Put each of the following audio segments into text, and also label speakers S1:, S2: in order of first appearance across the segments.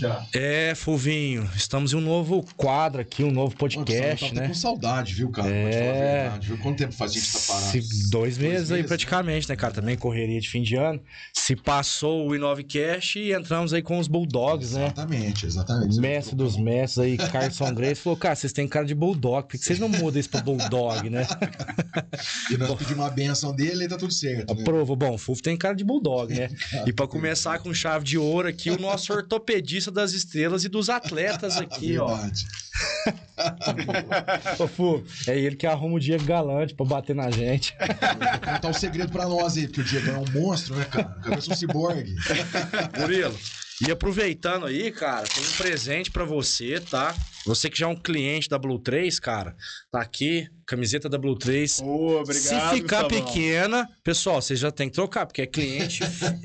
S1: Já.
S2: Fulvinho, estamos em um novo quadro aqui, um novo podcast,
S1: Mano,
S2: né?
S1: Tô com saudade, viu, cara? Pode falar a verdade, viu? Quanto tempo faz a gente tá parado?
S2: 2 meses aí praticamente, né, cara? Também correria de fim de ano. Se passou o Inovecast e entramos aí com os Bulldogs, né?
S1: Exatamente.
S2: O mestre dos mestres aí, Carson Grace, falou, cara, vocês têm cara de Bulldog, por que vocês não mudam isso pra Bulldog, né?
S1: E nós pedimos uma benção dele e tá tudo certo, né?
S2: Aprovou. Bom, o Fufo tem cara de Bulldog, né? E pra começar com chave de ouro aqui, o nosso ortopedista das estrelas e dos atletas aqui,
S1: Verdade.
S2: ó. Ô, Fufo, é ele que arruma o Diego Galante pra bater na gente.
S1: Vou contar um segredo pra nós aí, porque o Diego é um monstro, né, cara? Cabeça um ciborgue.
S2: Murilo, e aproveitando aí, cara, tem um presente pra você, tá? Você que já é um cliente da Blue 3, cara, tá aqui, camiseta da Blue 3.
S3: Obrigado,
S2: Se ficar
S3: Gustavão.
S2: pequena, pessoal, vocês já tem que trocar, porque é cliente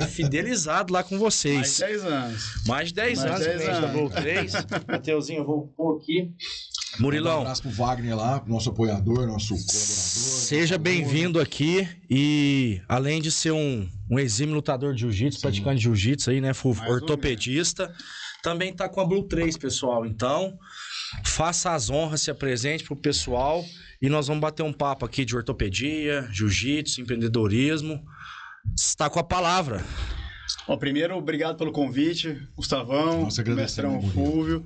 S2: fidelizado lá com vocês.
S3: Mais de 10 anos.
S2: Mais de 10
S3: Mais
S2: anos,
S3: 10
S2: cliente da
S3: anos.
S2: Blue 3. Mateuzinho, eu vou pôr aqui.
S1: Um
S2: Murilão,
S1: abraço pro Wagner lá, nosso apoiador, nosso colaborador.
S2: seja bem-vindo aqui e além de ser um exímio lutador de jiu-jitsu, praticante de jiu-jitsu aí, né,
S3: Mais um
S2: ortopedista, também tá com a Blue 3, pessoal. Então, faça as honras, se apresente pro pessoal e nós vamos bater um papo aqui de ortopedia, jiu-jitsu, empreendedorismo. Está com a palavra.
S3: Bom, primeiro, obrigado pelo convite, Gustavão,
S1: Nós agradecemos,
S3: mestrão
S1: Murilo.
S3: Fúvio.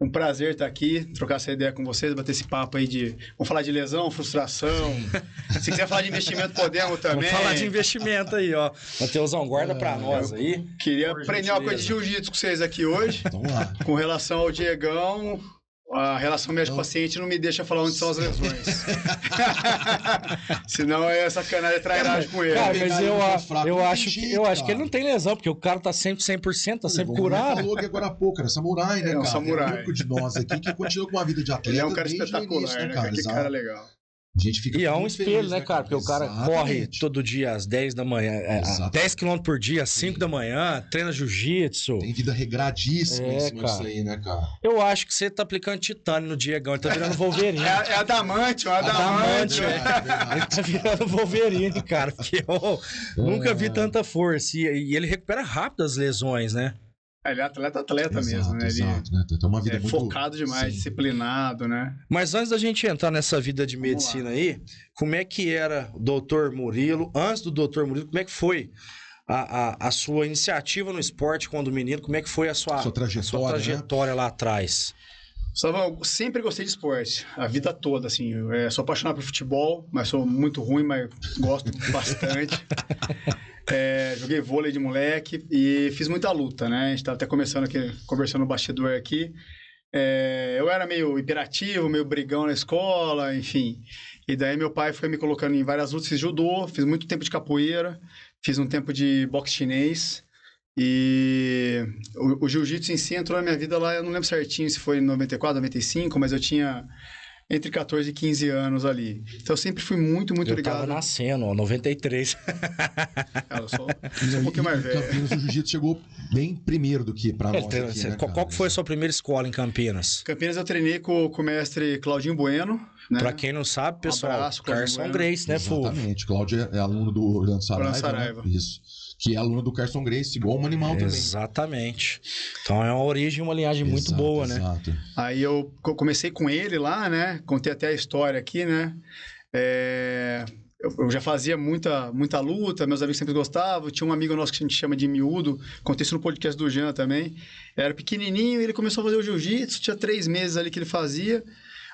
S3: Um prazer estar aqui, trocar essa ideia com vocês, bater esse papo aí de... Vamos falar de lesão, frustração. Se quiser falar de investimento, podemos também.
S2: Vamos falar de investimento aí, ó. Mateusão, guarda pra nós aí.
S3: Queria
S2: Por
S3: aprender uma coisa de
S2: gentileza.
S3: jiu-jitsu com vocês aqui hoje.
S1: Vamos lá.
S3: Com relação ao Diegão, a relação médico-paciente não me deixa falar onde são as lesões. Senão é sacanagem, é trairagem com ele.
S2: Cara,
S1: pegar
S2: mas
S1: ele
S2: eu,
S1: no ponto fraco,
S2: eu
S1: não
S2: acho
S1: tem
S2: que,
S1: jeito,
S2: eu acho que ele
S1: cara.
S2: não tem lesão, porque o cara tá sempre 100%, tá sempre
S1: Ele
S2: curado.
S1: falou que agora há pouco, era samurai, né,
S3: É um
S1: cara?
S3: samurai.
S1: É o único de nós aqui que continua com uma vida de atleta.
S3: Ele é um cara
S1: desde o
S3: espetacular,
S1: início,
S3: né?
S1: cara?
S3: Que
S1: Exato.
S3: cara legal.
S1: A gente fica
S2: E é um
S1: muito
S2: espelho,
S1: feliz,
S2: né, cara? Porque o cara corre
S1: Exatamente.
S2: todo dia às 10 da manhã,
S1: Exatamente.
S2: 10 km por dia, às 5 da manhã, treina jiu-jitsu.
S1: Tem vida regradíssima
S2: É,
S1: em cima
S2: cara.
S1: disso aí, né, cara?
S2: Eu acho que você tá aplicando titânio no Diegão, ele tá virando Wolverine.
S3: É adamante, adamante.
S2: Adamante, Ele tá virando Wolverine, cara, porque eu nunca vi tanta força. E ele recupera rápido as lesões, né?
S3: Ele é atleta
S1: Exato,
S3: mesmo, né? Ele
S1: exato, né? Tem uma vida
S3: é
S1: muito...
S3: focado demais,
S1: Sim.
S3: disciplinado, né?
S2: Mas antes da gente entrar nessa vida de
S3: Vamos
S2: medicina aí, como é que era o doutor Murilo? Antes do doutor Murilo, como é que foi a sua iniciativa no esporte quando menino? Como é que foi a sua trajetória lá atrás?
S3: Gustavo, eu sempre gostei de esporte, a vida toda, assim. Eu sou apaixonado por futebol, mas sou muito ruim, mas gosto bastante. Joguei vôlei de moleque e fiz muita luta, né? A gente tava até conversando no bastidor aqui. Eu era meio hiperativo, meio brigão na escola, enfim. E daí meu pai foi me colocando em várias lutas, fiz judô, fiz muito tempo de capoeira, fiz um tempo de boxe chinês. E o jiu-jitsu em si entrou na minha vida lá, eu não lembro certinho se foi em 94, 95, mas eu tinha entre 14 e 15 anos ali. Então eu sempre fui muito
S2: Eu
S3: ligado.
S2: tava nascendo, ó, 93.
S3: Eu sou um pouquinho mais
S1: Em
S3: velho.
S1: Campinas, o jiu-jitsu chegou bem primeiro do que pra nós aqui, né,
S2: Qual
S1: cara?
S2: que foi a sua primeira escola em Campinas?
S3: Campinas eu treinei com o mestre Claudinho Bueno, né?
S2: Pra quem não sabe, pessoal,
S3: abraço, Claudinho
S2: Carson
S3: Bueno.
S2: Grace, né, Fulvio?
S1: Exatamente. Cláudio é aluno do Orlando Saraiva.
S3: Orlando Saraiva.
S1: Né? Isso. Que é aluno do Carson Grace, igual um animal também.
S2: Exatamente. Então é uma origem, uma linhagem muito
S1: Exato,
S2: boa, né?
S1: Exato.
S3: Aí eu comecei com ele lá, né? Contei até a história aqui, né? Eu já fazia muita luta, meus amigos sempre gostavam. Tinha um amigo nosso que a gente chama de Miúdo, contei isso no podcast do Jean também. Era pequenininho, ele começou a fazer o jiu-jitsu, tinha 3 meses ali que ele fazia.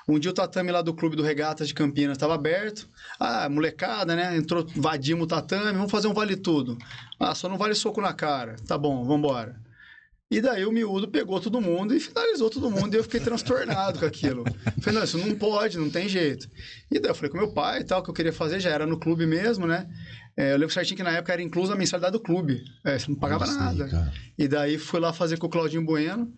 S3: Um dia o tatame lá do clube do Regatas de Campinas estava aberto. Molecada, né? Invadimos o tatame, vamos fazer um vale tudo. Só não vale soco na cara. Tá bom, vambora. E daí o Miúdo pegou todo mundo e finalizou todo mundo e eu fiquei transtornado com aquilo. Falei, não, isso não pode, não tem jeito. E daí eu falei com meu pai e tal, o que eu queria fazer já era no clube mesmo, né? Eu lembro certinho que na época era inclusa a mensalidade do clube. Você não pagava
S1: Isso aí,
S3: nada.
S1: cara.
S3: E daí fui lá fazer com o Claudinho Bueno.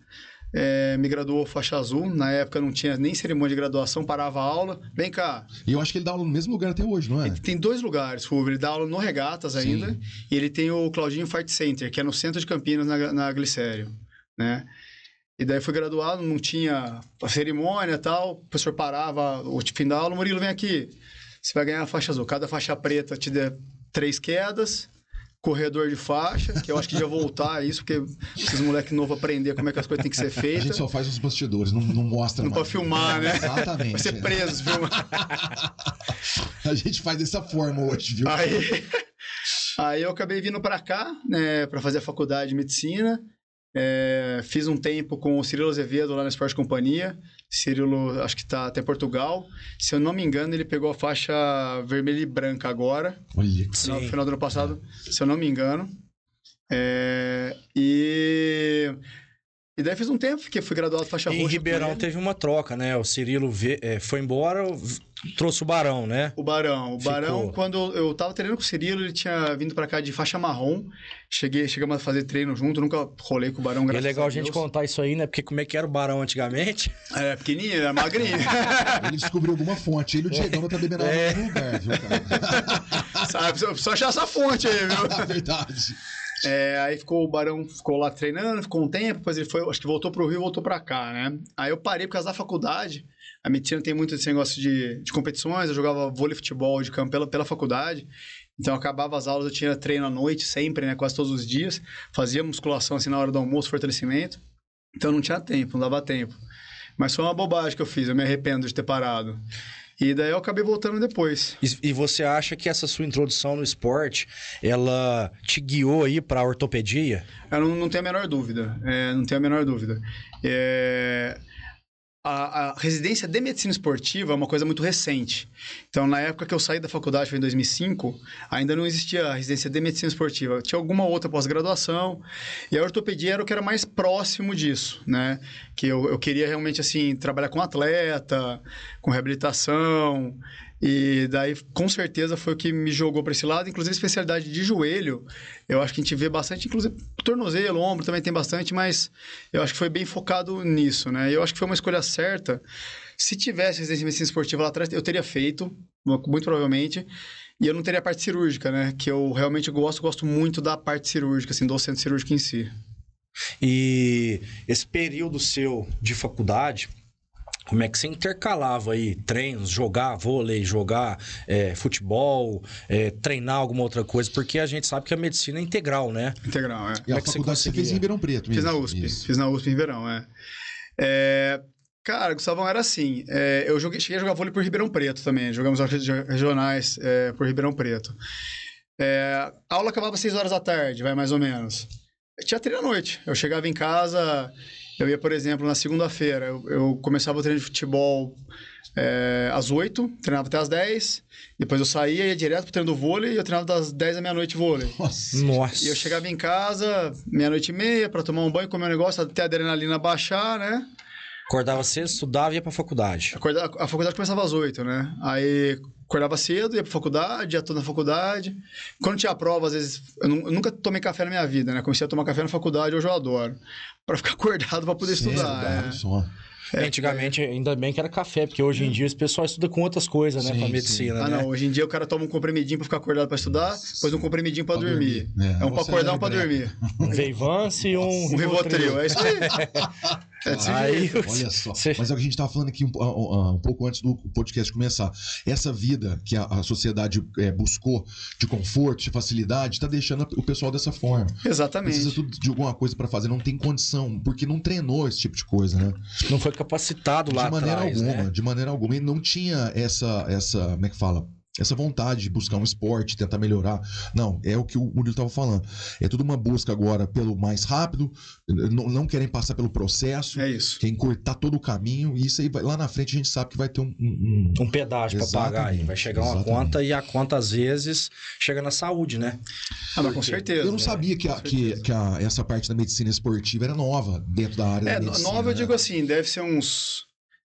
S3: Me graduou faixa azul. Na época não tinha nem cerimônia de graduação, parava a aula. Vem cá.
S1: E eu acho que ele dá aula no mesmo lugar até hoje, não é?
S3: Ele tem 2 lugares, Fulvio. Ele dá aula no Regatas ainda.
S1: Sim.
S3: E ele tem o Claudinho Fight Center, que é no centro de Campinas, na Glicério, né? E daí fui graduado, não tinha a cerimônia e tal. O professor parava o fim da aula. Murilo, vem aqui. Você vai ganhar a faixa azul. Cada faixa preta te dá 3 quedas. corredor de faixa, que eu acho que ia voltar a isso, porque esses moleques novos aprender como é que as coisas têm que ser
S1: A
S3: feitas.
S1: gente só faz os bastidores, não mostra
S3: Não
S1: mais.
S3: pode filmar, né?
S1: Exatamente.
S3: Vai ser preso, viu?
S1: A gente faz dessa forma hoje, viu?
S3: Aí eu acabei vindo pra cá, né, pra fazer a faculdade de medicina. Fiz um tempo com o Cirilo Azevedo lá na Esporte Companhia. Cirilo, acho que tá até Portugal. Se eu não me engano, ele pegou a faixa vermelha e branca agora.
S1: Olha,
S3: No final do ano passado, se eu não me engano. E daí fiz um tempo, porque fui graduado faixa roxa.
S2: Em Ribeirão teve uma troca, né? O Cirilo foi embora, trouxe o Barão, né?
S3: O Barão,
S2: Ficou.
S3: quando eu tava treinando com o Cirilo, ele tinha vindo pra cá de faixa marrom. Chegamos a fazer treino junto, nunca rolei com o Barão,
S2: E é
S3: graças
S2: legal a
S3: Deus.
S2: gente contar isso aí, né? Porque como é que era o Barão antigamente?
S3: Era pequenininho, era magrinho.
S1: ele descobriu alguma fonte. Ele e o Diegão não tá bebendo água em algum lugar, viu, cara?
S3: Sabe, só achar essa fonte aí, viu?
S1: É verdade.
S3: Aí o Barão ficou lá treinando, ficou um tempo, depois ele foi, acho que voltou pro Rio e voltou pra cá, né? Aí eu parei por causa da faculdade. A medicina tem muito esse negócio de competições, eu jogava vôlei, futebol de campo pela faculdade. Então, acabava as aulas, eu tinha treino à noite sempre, né? Quase todos os dias. Fazia musculação assim na hora do almoço, fortalecimento. Então, não tinha tempo, não dava tempo. Mas foi uma bobagem que eu fiz, eu me arrependo de ter parado. E daí eu acabei voltando depois.
S2: E você acha que essa sua introdução no esporte, ela te guiou aí pra ortopedia?
S3: Eu não tenho a menor dúvida. Não tenho a menor dúvida. A residência de medicina esportiva é uma coisa muito recente. Então, na época que eu saí da faculdade, foi em 2005, ainda não existia a residência de medicina esportiva. Tinha alguma outra pós-graduação. E a ortopedia era o que era mais próximo disso, né? Que eu queria realmente, assim, trabalhar com atleta, com reabilitação. E daí, com certeza, foi o que me jogou para esse lado. Inclusive, especialidade de joelho, eu acho que a gente vê bastante, inclusive tornozelo, ombro também tem bastante, mas eu acho que foi bem focado nisso, né? E eu acho que foi uma escolha certa. Se tivesse residência de medicina esportiva lá atrás, eu teria feito, muito provavelmente, e eu não teria a parte cirúrgica, né? Que eu realmente gosto muito da parte cirúrgica, assim, do centro cirúrgico em si.
S2: E esse período seu de faculdade, como é que você intercalava aí treinos, jogar vôlei, jogar futebol, treinar alguma outra coisa? Porque a gente sabe que a medicina é integral, né?
S3: Integral,
S1: E a faculdade você fez em Ribeirão Preto mesmo?
S3: Fiz na USP.
S1: Isso.
S3: Fiz na USP em Ribeirão, Cara, Gustavão, era assim. Eu cheguei a jogar vôlei por Ribeirão Preto também. Jogamos regionais por Ribeirão Preto. A aula acabava às 6 horas da tarde, vai mais ou menos. Eu tinha treino à noite. Eu chegava em casa, eu ia, por exemplo, na segunda-feira, eu começava o treino de futebol às 8, treinava até às 10. Depois eu saía, ia direto pro treino do vôlei e eu treinava das 10 à meia-noite vôlei.
S2: Nossa.
S3: E eu chegava em casa, meia-noite e meia, pra tomar um banho, comer um negócio, até a adrenalina baixar, né?
S2: Acordava cedo, estudava e ia pra faculdade.
S3: A faculdade começava às 8, né? Aí acordava cedo, ia pra faculdade, ia toda na faculdade. Quando tinha prova, às vezes... Eu nunca tomei café na minha vida, né? Comecei a tomar café na faculdade, hoje eu adoro. Pra ficar acordado pra poder estudar.
S1: Só.
S2: Antigamente, ainda bem que era café, porque hoje em dia esse pessoal estuda com outras coisas, né?
S1: Sim,
S2: Pra medicina, né?
S3: Não, hoje em dia o cara toma um comprimidinho pra ficar acordado pra estudar, depois um comprimidinho pra dormir. É um pra acordar, um pra dormir.
S2: Um Veivance e um
S3: Rivotril, é isso aí.
S2: Aí,
S1: Olha só. Mas é o que a gente estava falando aqui um pouco antes do podcast começar. Essa vida que a sociedade buscou de conforto, de facilidade, está deixando o pessoal dessa forma.
S3: Exatamente.
S1: Precisa tudo de alguma coisa para fazer, não tem condição, porque não treinou esse tipo de coisa, né?
S2: não foi capacitado lá
S1: De maneira
S2: atrás,
S1: alguma,
S2: né?
S1: de maneira alguma. E não tinha essa, como é que fala? Essa vontade de buscar um esporte, tentar melhorar. Não, é o que o Murilo estava falando. É tudo uma busca agora pelo mais rápido, não querem passar pelo processo,
S3: É isso.
S1: querem encurtar todo o caminho, e isso aí, lá na frente, a gente sabe que vai ter
S2: Um pedágio pra pagar aí. Vai chegar uma
S1: Exatamente.
S2: conta e a conta, às vezes, chega na saúde, né?
S3: Mas com certeza.
S1: Eu não sabia que essa parte da medicina esportiva era nova dentro da área da medicina.
S3: Nova eu
S1: né?
S3: digo assim, deve ser uns...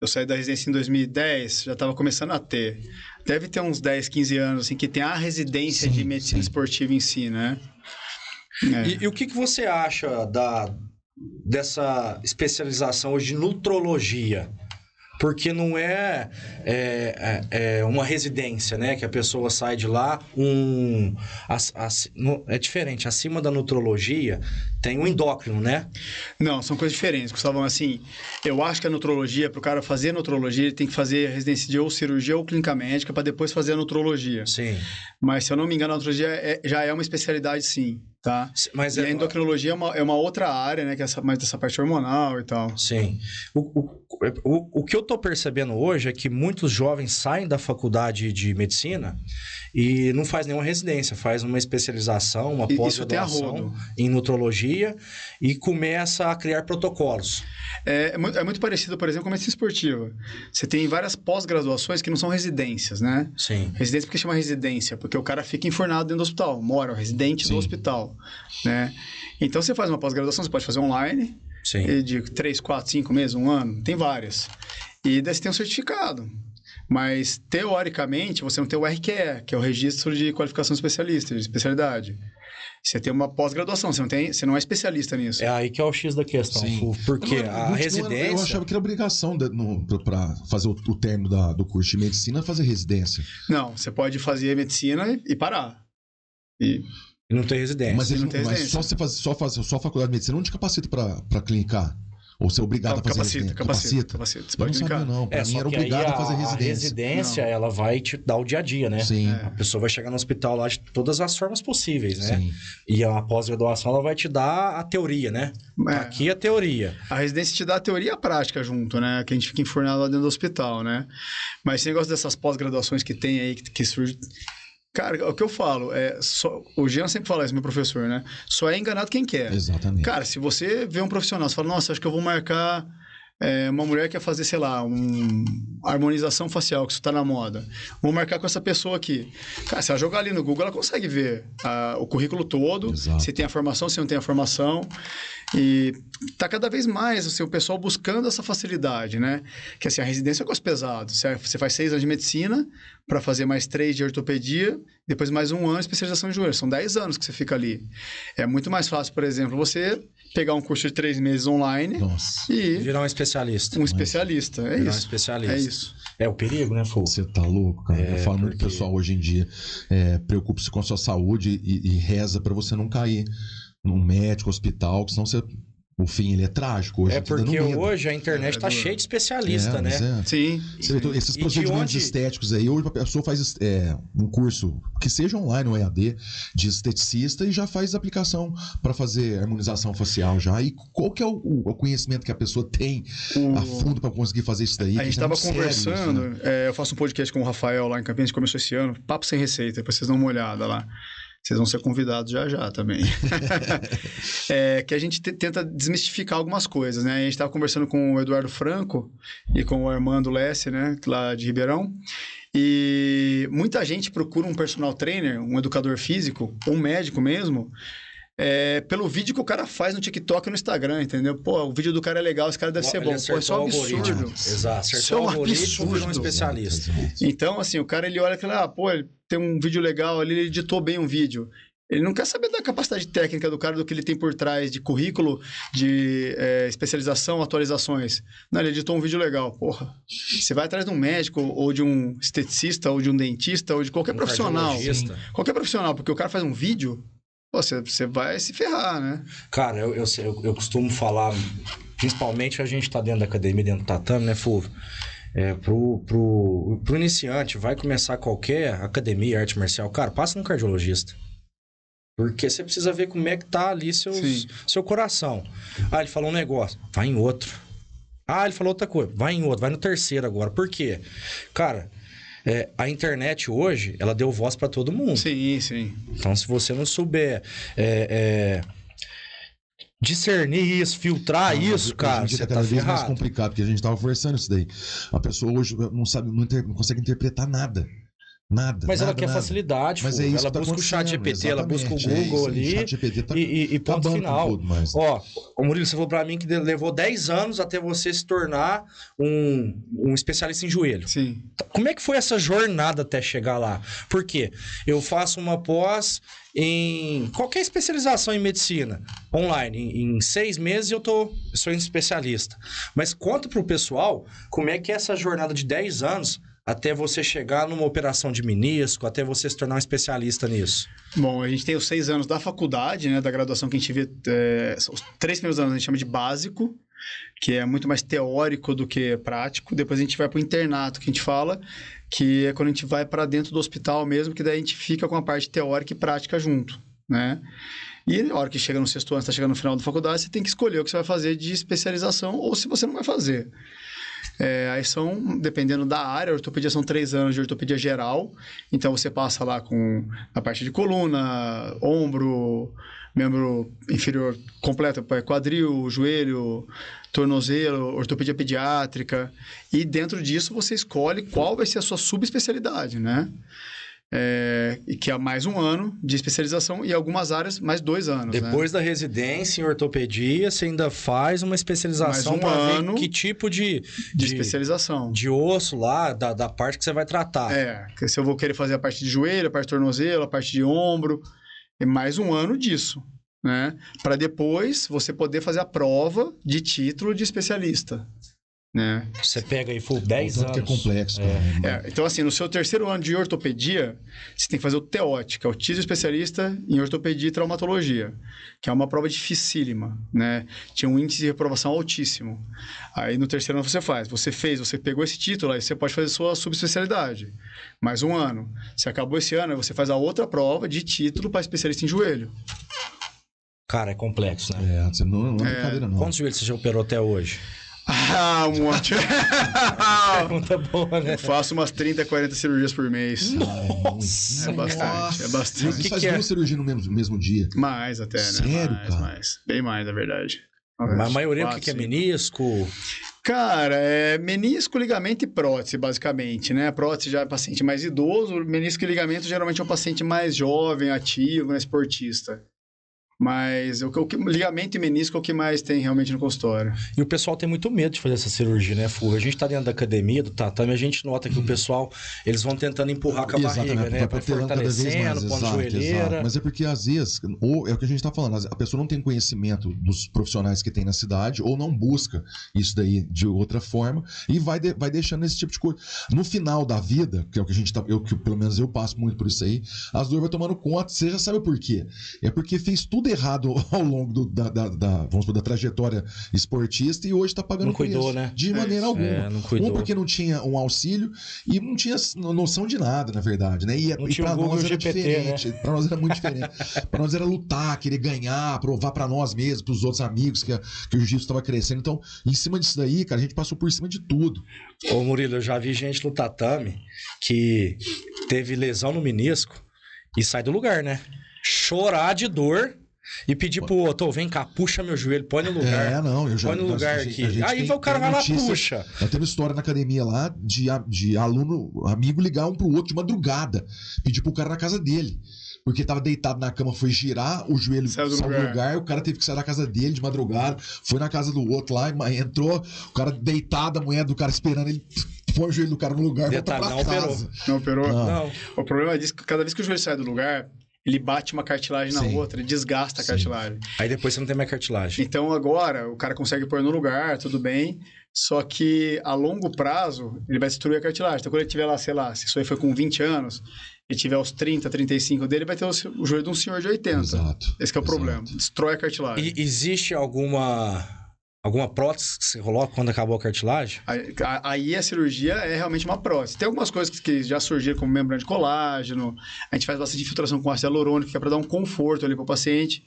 S3: Eu saí da residência em 2010, já estava começando a ter. Deve ter uns 10, 15 anos, assim, que tem a residência de medicina esportiva em si, né?
S2: E o que você acha dessa especialização hoje de nutrologia? Porque não é uma residência, né? Que a pessoa sai de lá, é diferente. Acima da nutrologia tem o endócrino, né?
S3: Não, são coisas diferentes, Gustavão. Assim, eu acho que a nutrologia, para o cara fazer a nutrologia, ele tem que fazer a residência de ou cirurgia ou clínica médica para depois fazer a nutrologia.
S2: Sim.
S3: Mas, se eu não me engano, a nutrologia já é uma especialidade, sim, tá?
S2: Mas
S3: e a endocrinologia é uma outra área, né? Que é mais dessa parte hormonal e tal.
S2: Sim. O que eu tô percebendo hoje é que muitos jovens saem da faculdade de medicina e não faz nenhuma residência, faz uma especialização, uma pós-graduação em nutrologia e começa a criar protocolos.
S3: É muito parecido, por exemplo, com a medicina esportiva. Você tem várias pós-graduações que não são residências, né?
S2: Sim.
S3: Residência porque chama residência, porque o cara fica enfornado dentro do hospital, mora, o residente do hospital, né? Então, você faz uma pós-graduação, você pode fazer online,
S2: sim,
S3: de 3, 4, 5 meses, 1 ano, tem várias. E daí você tem um certificado. Mas, teoricamente, você não tem o RQE, que é o Registro de Qualificação Especialista, de especialidade. Você tem uma pós-graduação, você não é especialista nisso.
S2: É aí que é o X da questão, porque a residência...
S1: Eu achava que era obrigação para fazer o término do curso de medicina, fazer residência.
S3: Não, você pode fazer medicina e parar. E
S2: não tem residência.
S1: Mas só a faculdade de medicina não te capacita para clinicar? Ou você é obrigado a fazer residência?
S3: Capacita. Você pode clinicar.
S1: Não, para mim era obrigado a fazer residência.
S2: A residência, ela vai te dar o dia a dia, né?
S1: Sim.
S2: A pessoa vai chegar no hospital lá de todas as formas possíveis, né?
S1: Sim.
S2: E a pós-graduação, ela vai te dar a teoria, né? Aqui é a teoria.
S3: A residência te dá a teoria e a prática junto, né? Que a gente fica enfornado lá dentro do hospital, né? Mas esse negócio dessas pós-graduações que tem aí, que surge... Cara, o que eu falo, o Jean sempre fala isso, meu professor, né? Só é enganado quem quer.
S1: Exatamente.
S3: Cara, se você vê um profissional, você fala, nossa, acho que eu vou marcar uma mulher que quer fazer, sei lá, harmonização facial, que isso tá na moda. Vou marcar com essa pessoa aqui. Cara, se ela jogar ali no Google, ela consegue ver o currículo todo, se tem a formação, se não tem a formação. E tá cada vez mais o pessoal buscando essa facilidade, né? Que assim, a residência é um custo pesado. Você faz 6 anos de medicina para fazer mais 3 de ortopedia, depois mais 1 ano de especialização em joelho. São 10 anos que você fica ali. É muito mais fácil, por exemplo, você pegar um curso de 3 meses online e...
S2: virar um especialista.
S3: Um especialista, é isso.
S2: Um especialista.
S3: É isso.
S2: É o perigo, né, Fô?
S1: Você tá louco, cara. Eu falo muito pro pessoal hoje em dia, preocupe-se com a sua saúde e reza para você não cair num médico, hospital, que senão o fim ele é trágico. Hoje
S2: porque hoje a internet tá cheia de especialista, né?
S3: Sim.
S1: Você vê, esses procedimentos estéticos aí, hoje a pessoa faz um curso, que seja online ou EAD, de esteticista e já faz aplicação para fazer harmonização facial já. E qual que é o conhecimento que a pessoa tem a fundo para conseguir fazer isso daí?
S3: A gente estava conversando, eu faço um podcast com o Rafael lá em Campinas, que começou esse ano, Papo Sem Receita, depois vocês dão uma olhada lá. Vocês vão ser convidados já também. Que a gente tenta desmistificar algumas coisas, né? A gente estava conversando com o Eduardo Franco e com o Armando Lesse, né? Lá de Ribeirão. E muita gente procura um personal trainer, um educador físico, um médico mesmo, pelo vídeo que o cara faz no TikTok e no Instagram, entendeu? Pô, o vídeo do cara é legal, esse cara deve ser bom. Pô, isso é um absurdo.
S2: Exato,
S3: isso é um absurdo.
S2: Um especialista.
S3: Então, assim, o cara, ele olha e fala, pô, ele tem um vídeo legal ali, ele editou bem um vídeo. Ele não quer saber da capacidade técnica do cara, do que ele tem por trás de currículo, de especialização, atualizações. Não, ele editou um vídeo legal. Porra, você vai atrás de um médico, ou de um esteticista, ou de um dentista, ou de qualquer profissional. Qualquer profissional, porque o cara faz um vídeo... Você vai se ferrar, né?
S2: Cara, eu costumo falar, principalmente a gente tá dentro da academia, dentro do tatame, né, Fulvio? Pro iniciante, vai começar qualquer academia, arte marcial, cara, passa num cardiologista. Porque você precisa ver como é que tá ali seu coração. Ele falou um negócio, vai em outro. Ele falou outra coisa, vai em outro, vai no terceiro agora. Por quê? Cara... a internet hoje, ela deu voz para todo mundo.
S3: Sim.
S2: Então, se você não souber discernir isso, filtrar isso, cara, você tá ferrado. É mais
S1: complicado, porque a gente tava conversando isso daí. A pessoa hoje não sabe, não consegue interpretar nada. Nada.
S2: Mas
S1: nada,
S2: ela quer
S1: nada.
S2: facilidade,
S1: Mas é isso
S2: ela
S1: que tá
S2: busca o chat
S1: acontecendo,
S2: GPT, ela busca o
S1: exatamente,
S2: Google
S1: é isso aí,
S2: ali
S1: o chat GPT tá
S2: e ponto
S1: acabando com
S2: final.
S1: tudo, mas...
S2: Ó, o Murilo, você falou pra mim que levou 10 anos até você se tornar um especialista em joelho.
S3: Sim.
S2: Como é que foi essa jornada até chegar lá? Por quê? Eu faço uma pós em qualquer especialização em medicina online. Em 6 meses eu sou um especialista. Mas conta pro pessoal como é que é essa jornada de 10 anos até você chegar numa operação de menisco, até você se tornar um especialista nisso.
S3: Bom, a gente tem os 6 anos da faculdade, né, da graduação que a gente vê, os 3 primeiros anos a gente chama de básico, que é muito mais teórico do que prático. Depois a gente vai para o internato, que a gente fala, que é quando a gente vai para dentro do hospital mesmo, que daí a gente fica com a parte teórica e prática junto, né? E na hora que chega no 6º ano, está chegando no final da faculdade, você tem que escolher o que você vai fazer de especialização ou se você não vai fazer. Aí são, dependendo da área, a ortopedia são 3 anos de ortopedia geral, então você passa lá com a parte de coluna, ombro, membro inferior completo, quadril, joelho, tornozelo, ortopedia pediátrica, e dentro disso você escolhe qual vai ser a sua subespecialidade, né? E que é mais 1 ano de especialização e algumas áreas mais 2 anos.
S2: Depois
S3: né?
S2: da residência em ortopedia, você ainda faz uma especialização
S3: Mais 1
S2: para
S3: ano
S2: ver que tipo de
S3: especialização.
S2: De osso lá, da parte que você vai tratar.
S3: Se eu vou querer fazer a parte de joelho, a parte de tornozelo, a parte de ombro, é mais 1 ano disso, né? Para depois você poder fazer a prova de título de especialista. Né?
S2: Você pega aí, 10 anos.
S1: Que é complexo.
S3: Então, assim, no seu 3º ano de ortopedia, você tem que fazer o TEOT, que é o título especialista em ortopedia e traumatologia, que é uma prova dificílima, né? Tinha um índice de reprovação altíssimo. Aí, no 3º ano você faz. Você pegou esse título, aí você pode fazer sua subespecialidade. Mais 1 ano. Se acabou esse ano, aí você faz a outra prova de título para especialista em joelho.
S2: Cara, é complexo, né?
S1: Não é brincadeira, não.
S2: Quantos joelhos você já operou até hoje?
S3: Um monte.
S2: Pergunta boa, né?
S3: Faço umas 30, 40 cirurgias por mês.
S2: Nossa!
S3: É bastante, é bastante.
S1: Você faz 2 cirurgias no mesmo dia?
S3: Mais até, né?
S1: Sério, cara?
S3: Mais. Bem mais, na verdade.
S2: Mas a maioria,
S3: 4,
S2: o que é
S3: 5.
S2: menisco?
S3: Cara, é menisco, ligamento e prótese, basicamente, né? A prótese já é paciente mais idoso, menisco e ligamento geralmente é um paciente mais jovem, ativo, né? Esportista. Mas ligamento e menisco é o que mais tem realmente no consultório.
S2: E o pessoal tem muito medo de fazer essa cirurgia, né, Furra? A gente tá dentro da academia, do tatame, a gente nota que o pessoal, eles vão tentando empurrar com a barriga, né? Vai fortalecendo, pondo joelheira.
S1: Mas é porque, às vezes, ou é o que a gente tá falando, a pessoa não tem conhecimento dos profissionais que tem na cidade, ou não busca isso daí de outra forma, e vai deixando esse tipo de coisa. No final da vida, que é o que a gente tá, pelo menos eu passo muito por isso aí, as dores vai tomando conta, você já sabe por quê. É porque fez tudo errado ao longo vamos supor, da trajetória esportista e hoje está pagando
S2: não cuidou,
S1: preço,
S2: né?
S1: de maneira alguma.
S2: Não cuidou.
S1: Porque não tinha um auxílio e não tinha noção de nada, na verdade, né? E para nós era
S2: GPT,
S1: diferente,
S2: né?
S1: para nós era muito diferente. Para nós era lutar, querer ganhar, provar para nós mesmos, para os outros amigos que o jiu-jitsu estava crescendo. Então, em cima disso daí, cara, a gente passou por cima de tudo.
S2: Ô Murilo, eu já vi gente no tatame que teve lesão no menisco e sai do lugar, né? Chorar de dor e pedir pro outro, vem cá, puxa meu joelho, põe no lugar. Põe no lugar aqui. Aí o cara vai lá, puxa.
S1: Eu tenho uma história na academia lá de aluno, amigo ligar um pro outro de madrugada, pedir pro cara na casa dele. Porque tava deitado na cama, foi girar, o joelho saiu do lugar, o cara teve que sair da casa dele de madrugada, foi na casa do outro lá, entrou, o cara deitado, a mulher do cara esperando ele. Põe o joelho do cara no lugar, volta pra casa.
S3: Não operou? Não. O problema é que cada vez que o joelho sai do lugar, ele bate uma cartilagem na outra, ele desgasta a cartilagem.
S2: Aí depois você não tem mais cartilagem.
S3: Então agora o cara consegue pôr no lugar, tudo bem, só que a longo prazo ele vai destruir a cartilagem. Então quando ele tiver lá, sei lá, se isso aí foi com 20 anos, e tiver os 30, 35 dele, vai ter o joelho de um senhor de 80.
S1: Exato.
S3: Esse que é o problema, destrói a cartilagem.
S2: E existe alguma prótese que você coloca quando acabou a cartilagem?
S3: Aí a cirurgia é realmente uma prótese. Tem algumas coisas que já surgiram, como membrana de colágeno. A gente faz bastante infiltração com ácido hialurônico, que é para dar um conforto ali para o paciente.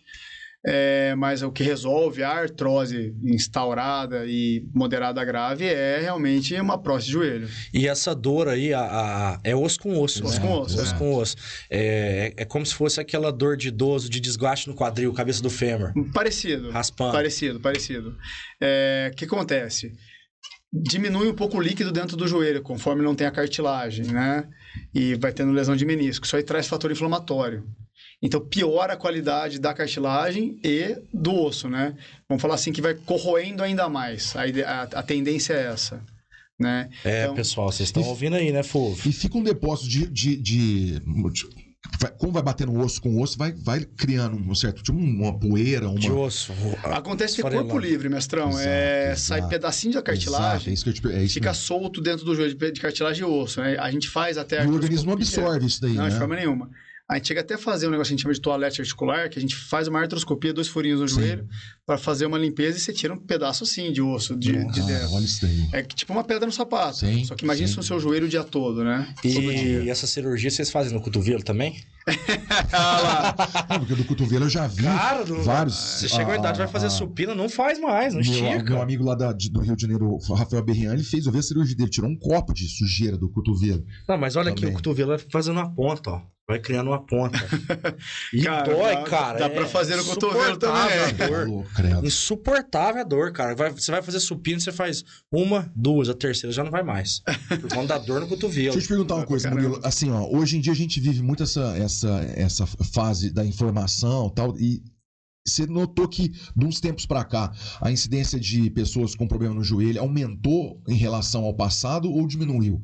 S3: Mas o que resolve a artrose instaurada e moderada grave é realmente uma prótese de joelho.
S2: E essa dor aí é osso com osso.
S3: Osso com osso.
S2: Osso com osso. É como se fosse aquela dor de idoso, de desgaste no quadril, cabeça do fêmur.
S3: Parecido.
S2: Raspando.
S3: Parecido. O que acontece? diminui um pouco o líquido dentro do joelho, conforme não tem a cartilagem, né? E vai tendo lesão de menisco. Isso aí traz fator inflamatório. Então, piora a qualidade da cartilagem e do osso, né? Vamos falar assim que vai corroendo ainda mais. A tendência é essa, né?
S2: Então, pessoal, vocês estão ouvindo aí, né, Fulvio?
S1: E fica um depósito como vai bater no osso com o osso, vai criando um certo, tipo uma poeira,
S2: De osso.
S3: Acontece de corpo livre, mestrão.
S1: Exato.
S3: Sai pedacinho da cartilagem, fica
S1: mesmo.
S3: solto dentro do joelho de cartilagem e osso, né? A gente faz até...
S1: E o organismo não absorve isso daí,
S3: não,
S1: né?
S3: de forma nenhuma. A gente chega até a fazer um negócio que a gente chama de toalete articular, que a gente faz uma artroscopia, 2 furinhos no joelho, para fazer uma limpeza e você tira um pedaço assim de osso de dentro.
S1: Olha isso daí.
S3: É tipo uma pedra no sapato.
S1: Sim,
S3: só que imagina isso no seu joelho o dia todo, né?
S2: E essa cirurgia vocês fazem no cotovelo também?
S1: Não, porque do cotovelo eu já vi vários.
S2: Você chegou a idade, vai fazer supino, não faz mais, não estica.
S1: Meu amigo lá do Rio de Janeiro, o Rafael Berrian, ele fez, eu vi a cirurgia dele, tirou um copo de sujeira do cotovelo.
S2: Não, mas olha
S1: também.
S2: aqui, o cotovelo vai fazendo uma ponta, ó. Vai criando uma ponta. E
S3: Cara,
S2: dói, cara.
S3: Dá pra fazer no cotovelo também.
S2: Insuportável a dor, cara. Você vai fazer supino, você faz 1, 2, a terceira já não vai mais. Por conta da dor no cotovelo.
S1: Deixa eu te perguntar uma coisa, Murilo. Assim, ó, hoje em dia a gente vive muito essa fase da informação e tal, e você notou que, de uns tempos pra cá, a incidência de pessoas com problema no joelho aumentou em relação ao passado ou diminuiu?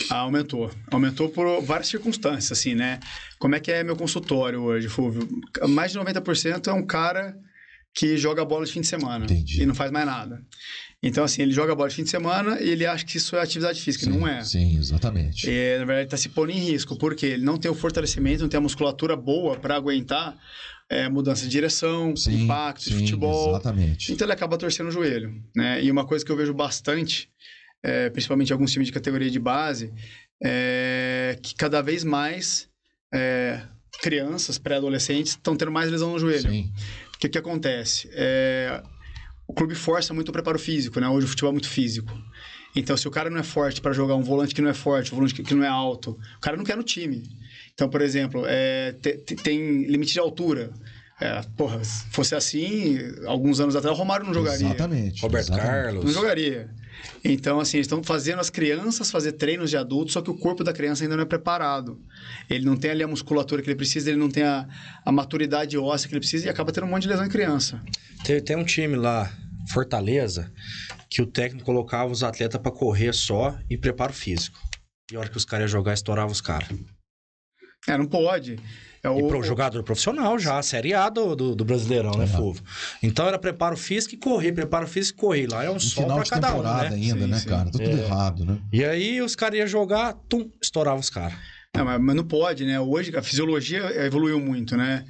S3: Aumentou. Aumentou por várias circunstâncias, assim, né? Como é que é meu consultório hoje, Fulvio? Mais de 90% é um cara que joga bola de fim de semana.
S1: Entendi.
S3: E não faz mais nada. Então, assim, ele joga bola de fim de semana e ele acha que isso é atividade física.
S1: Sim,
S3: não é.
S1: Sim, exatamente.
S3: Na verdade, ele está se pondo em risco, porque ele não tem o fortalecimento, não tem a musculatura boa para aguentar mudança de direção, impacto de futebol.
S1: Exatamente.
S3: Então, ele acaba torcendo o joelho, né? E uma coisa que eu vejo bastante, principalmente em alguns times de categoria de base, é que cada vez mais crianças, pré-adolescentes, estão tendo mais lesão no joelho.
S1: Sim.
S3: O que acontece? O clube força muito o preparo físico, né? Hoje o futebol é muito físico. Então, se o cara não é forte para jogar, um volante que não é forte, um volante que não é alto, o cara não quer no time. Então, por exemplo, tem limite de altura. Se fosse assim, alguns anos atrás, o Romário não jogaria.
S1: Exatamente.
S2: Roberto Carlos.
S3: Não jogaria. Então, assim, eles estão fazendo as crianças fazer treinos de adultos, só que o corpo da criança ainda não é preparado. Ele não tem ali a musculatura que ele precisa, ele não tem a maturidade óssea que ele precisa e acaba tendo um monte de lesão em criança.
S2: Tem um time lá, Fortaleza, que o técnico colocava os atletas para correr só e preparo físico. E a hora que os caras iam jogar, estourava os caras.
S3: Não pode.
S2: Jogador profissional já, Série A do Brasileirão, né, Fulvio? Então era preparo físico e correr, Lá é um sol pra cada um, né?
S1: Ainda, sim, né, cara? Tá tudo errado, né?
S2: E aí os caras iam jogar, estourava os caras.
S3: Mas não pode, né? Hoje a fisiologia evoluiu muito, né?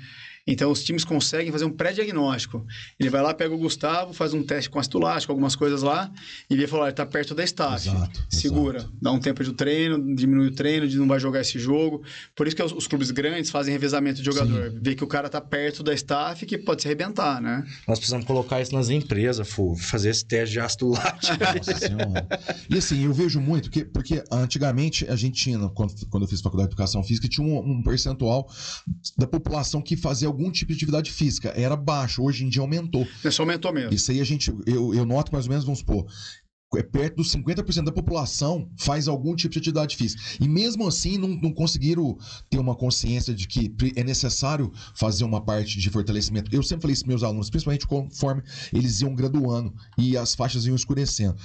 S3: Então, os times conseguem fazer um pré-diagnóstico. Ele vai lá, pega o Gustavo, faz um teste com ácido lático, algumas coisas lá, e vê e fala, ele está perto da staff. Segura, dá um tempo de treino, diminui o treino, não vai jogar esse jogo. Por isso que os clubes grandes fazem revezamento de jogador. Vê que o cara está perto da staff, que pode se arrebentar, né?
S2: Nós precisamos colocar isso nas empresas, fazer esse teste de ácido lático.
S1: Nossa senhora. E assim, eu vejo muito, porque antigamente a gente tinha, quando eu fiz faculdade de educação física, tinha um percentual da população que fazia algum tipo de atividade física. Era baixo, hoje em dia aumentou.
S3: Isso aumentou mesmo.
S1: Isso aí eu noto mais ou menos, vamos supor, perto dos 50% da população faz algum tipo de atividade física. E mesmo assim não conseguiram ter uma consciência de que é necessário fazer uma parte de fortalecimento. Eu sempre falei isso para meus alunos, principalmente conforme eles iam graduando e as faixas iam escurecendo.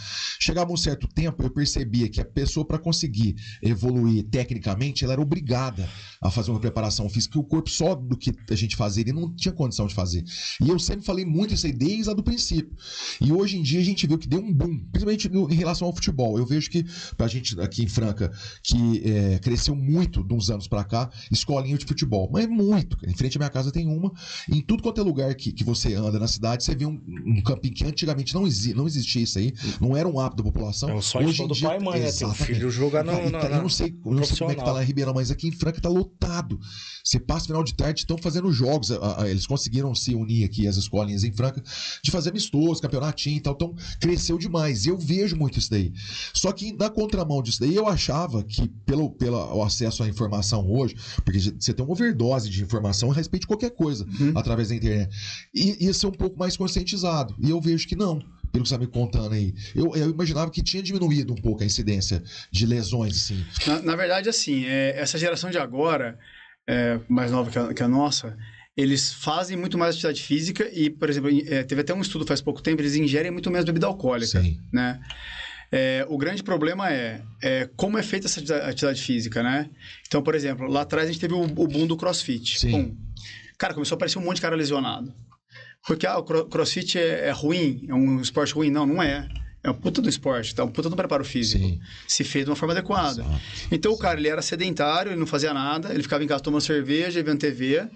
S1: Chegava um certo tempo, eu percebia que a pessoa, para conseguir evoluir tecnicamente, ela era obrigada a fazer uma preparação física, que o corpo só do que a gente fazia, ele não tinha condição de fazer. E eu sempre falei muito isso aí desde lá do princípio. E hoje em dia a gente viu que deu um boom, principalmente em relação ao futebol. Eu vejo que, pra gente aqui em Franca, que cresceu muito de uns anos pra cá, escolinha de futebol. Mas muito. Em frente à minha casa tem uma. Em tudo quanto é lugar que você anda na cidade, você vê um campinho que antigamente não existia isso aí. Não era um hábito da população.
S2: É o sonho de todo pai e mãe, né? Ter um filho jogar no
S1: eu não sei como é que tá lá em Ribeirão, mas aqui em Franca tá lotado. Você passa final de tarde, estão fazendo jogos. Eles conseguiram se unir aqui, as escolinhas em Franca, de fazer amistosos, campeonatinho e tal. Então, cresceu demais. Eu vejo muito isso daí. Só que na contramão disso daí, eu achava que pelo acesso à informação hoje, porque você tem uma overdose de informação a respeito de qualquer coisa através da internet, e ia ser um pouco mais conscientizado. E eu vejo que não. pelo que você tá me contando aí. Eu imaginava que tinha diminuído um pouco a incidência de lesões, assim.
S3: Na verdade, assim, essa geração de agora, mais nova que a nossa, eles fazem muito mais atividade física e, por exemplo, teve até um estudo faz pouco tempo, eles ingerem muito menos bebida alcoólica,
S1: Sim.
S3: né? O grande problema é como é feita essa atividade física, né? Então, por exemplo, lá atrás a gente teve o boom do CrossFit.
S1: Sim.
S3: Cara, começou a aparecer um monte de cara lesionado. Porque o CrossFit é ruim, é um esporte ruim. Não, não é. É um puta do esporte, tá? Um puta do preparo físico.
S1: Sim.
S3: Se feito de uma forma adequada.
S1: Exato.
S3: Então, o cara, ele era sedentário, ele não fazia nada, ele ficava em casa tomando cerveja, vendo TV.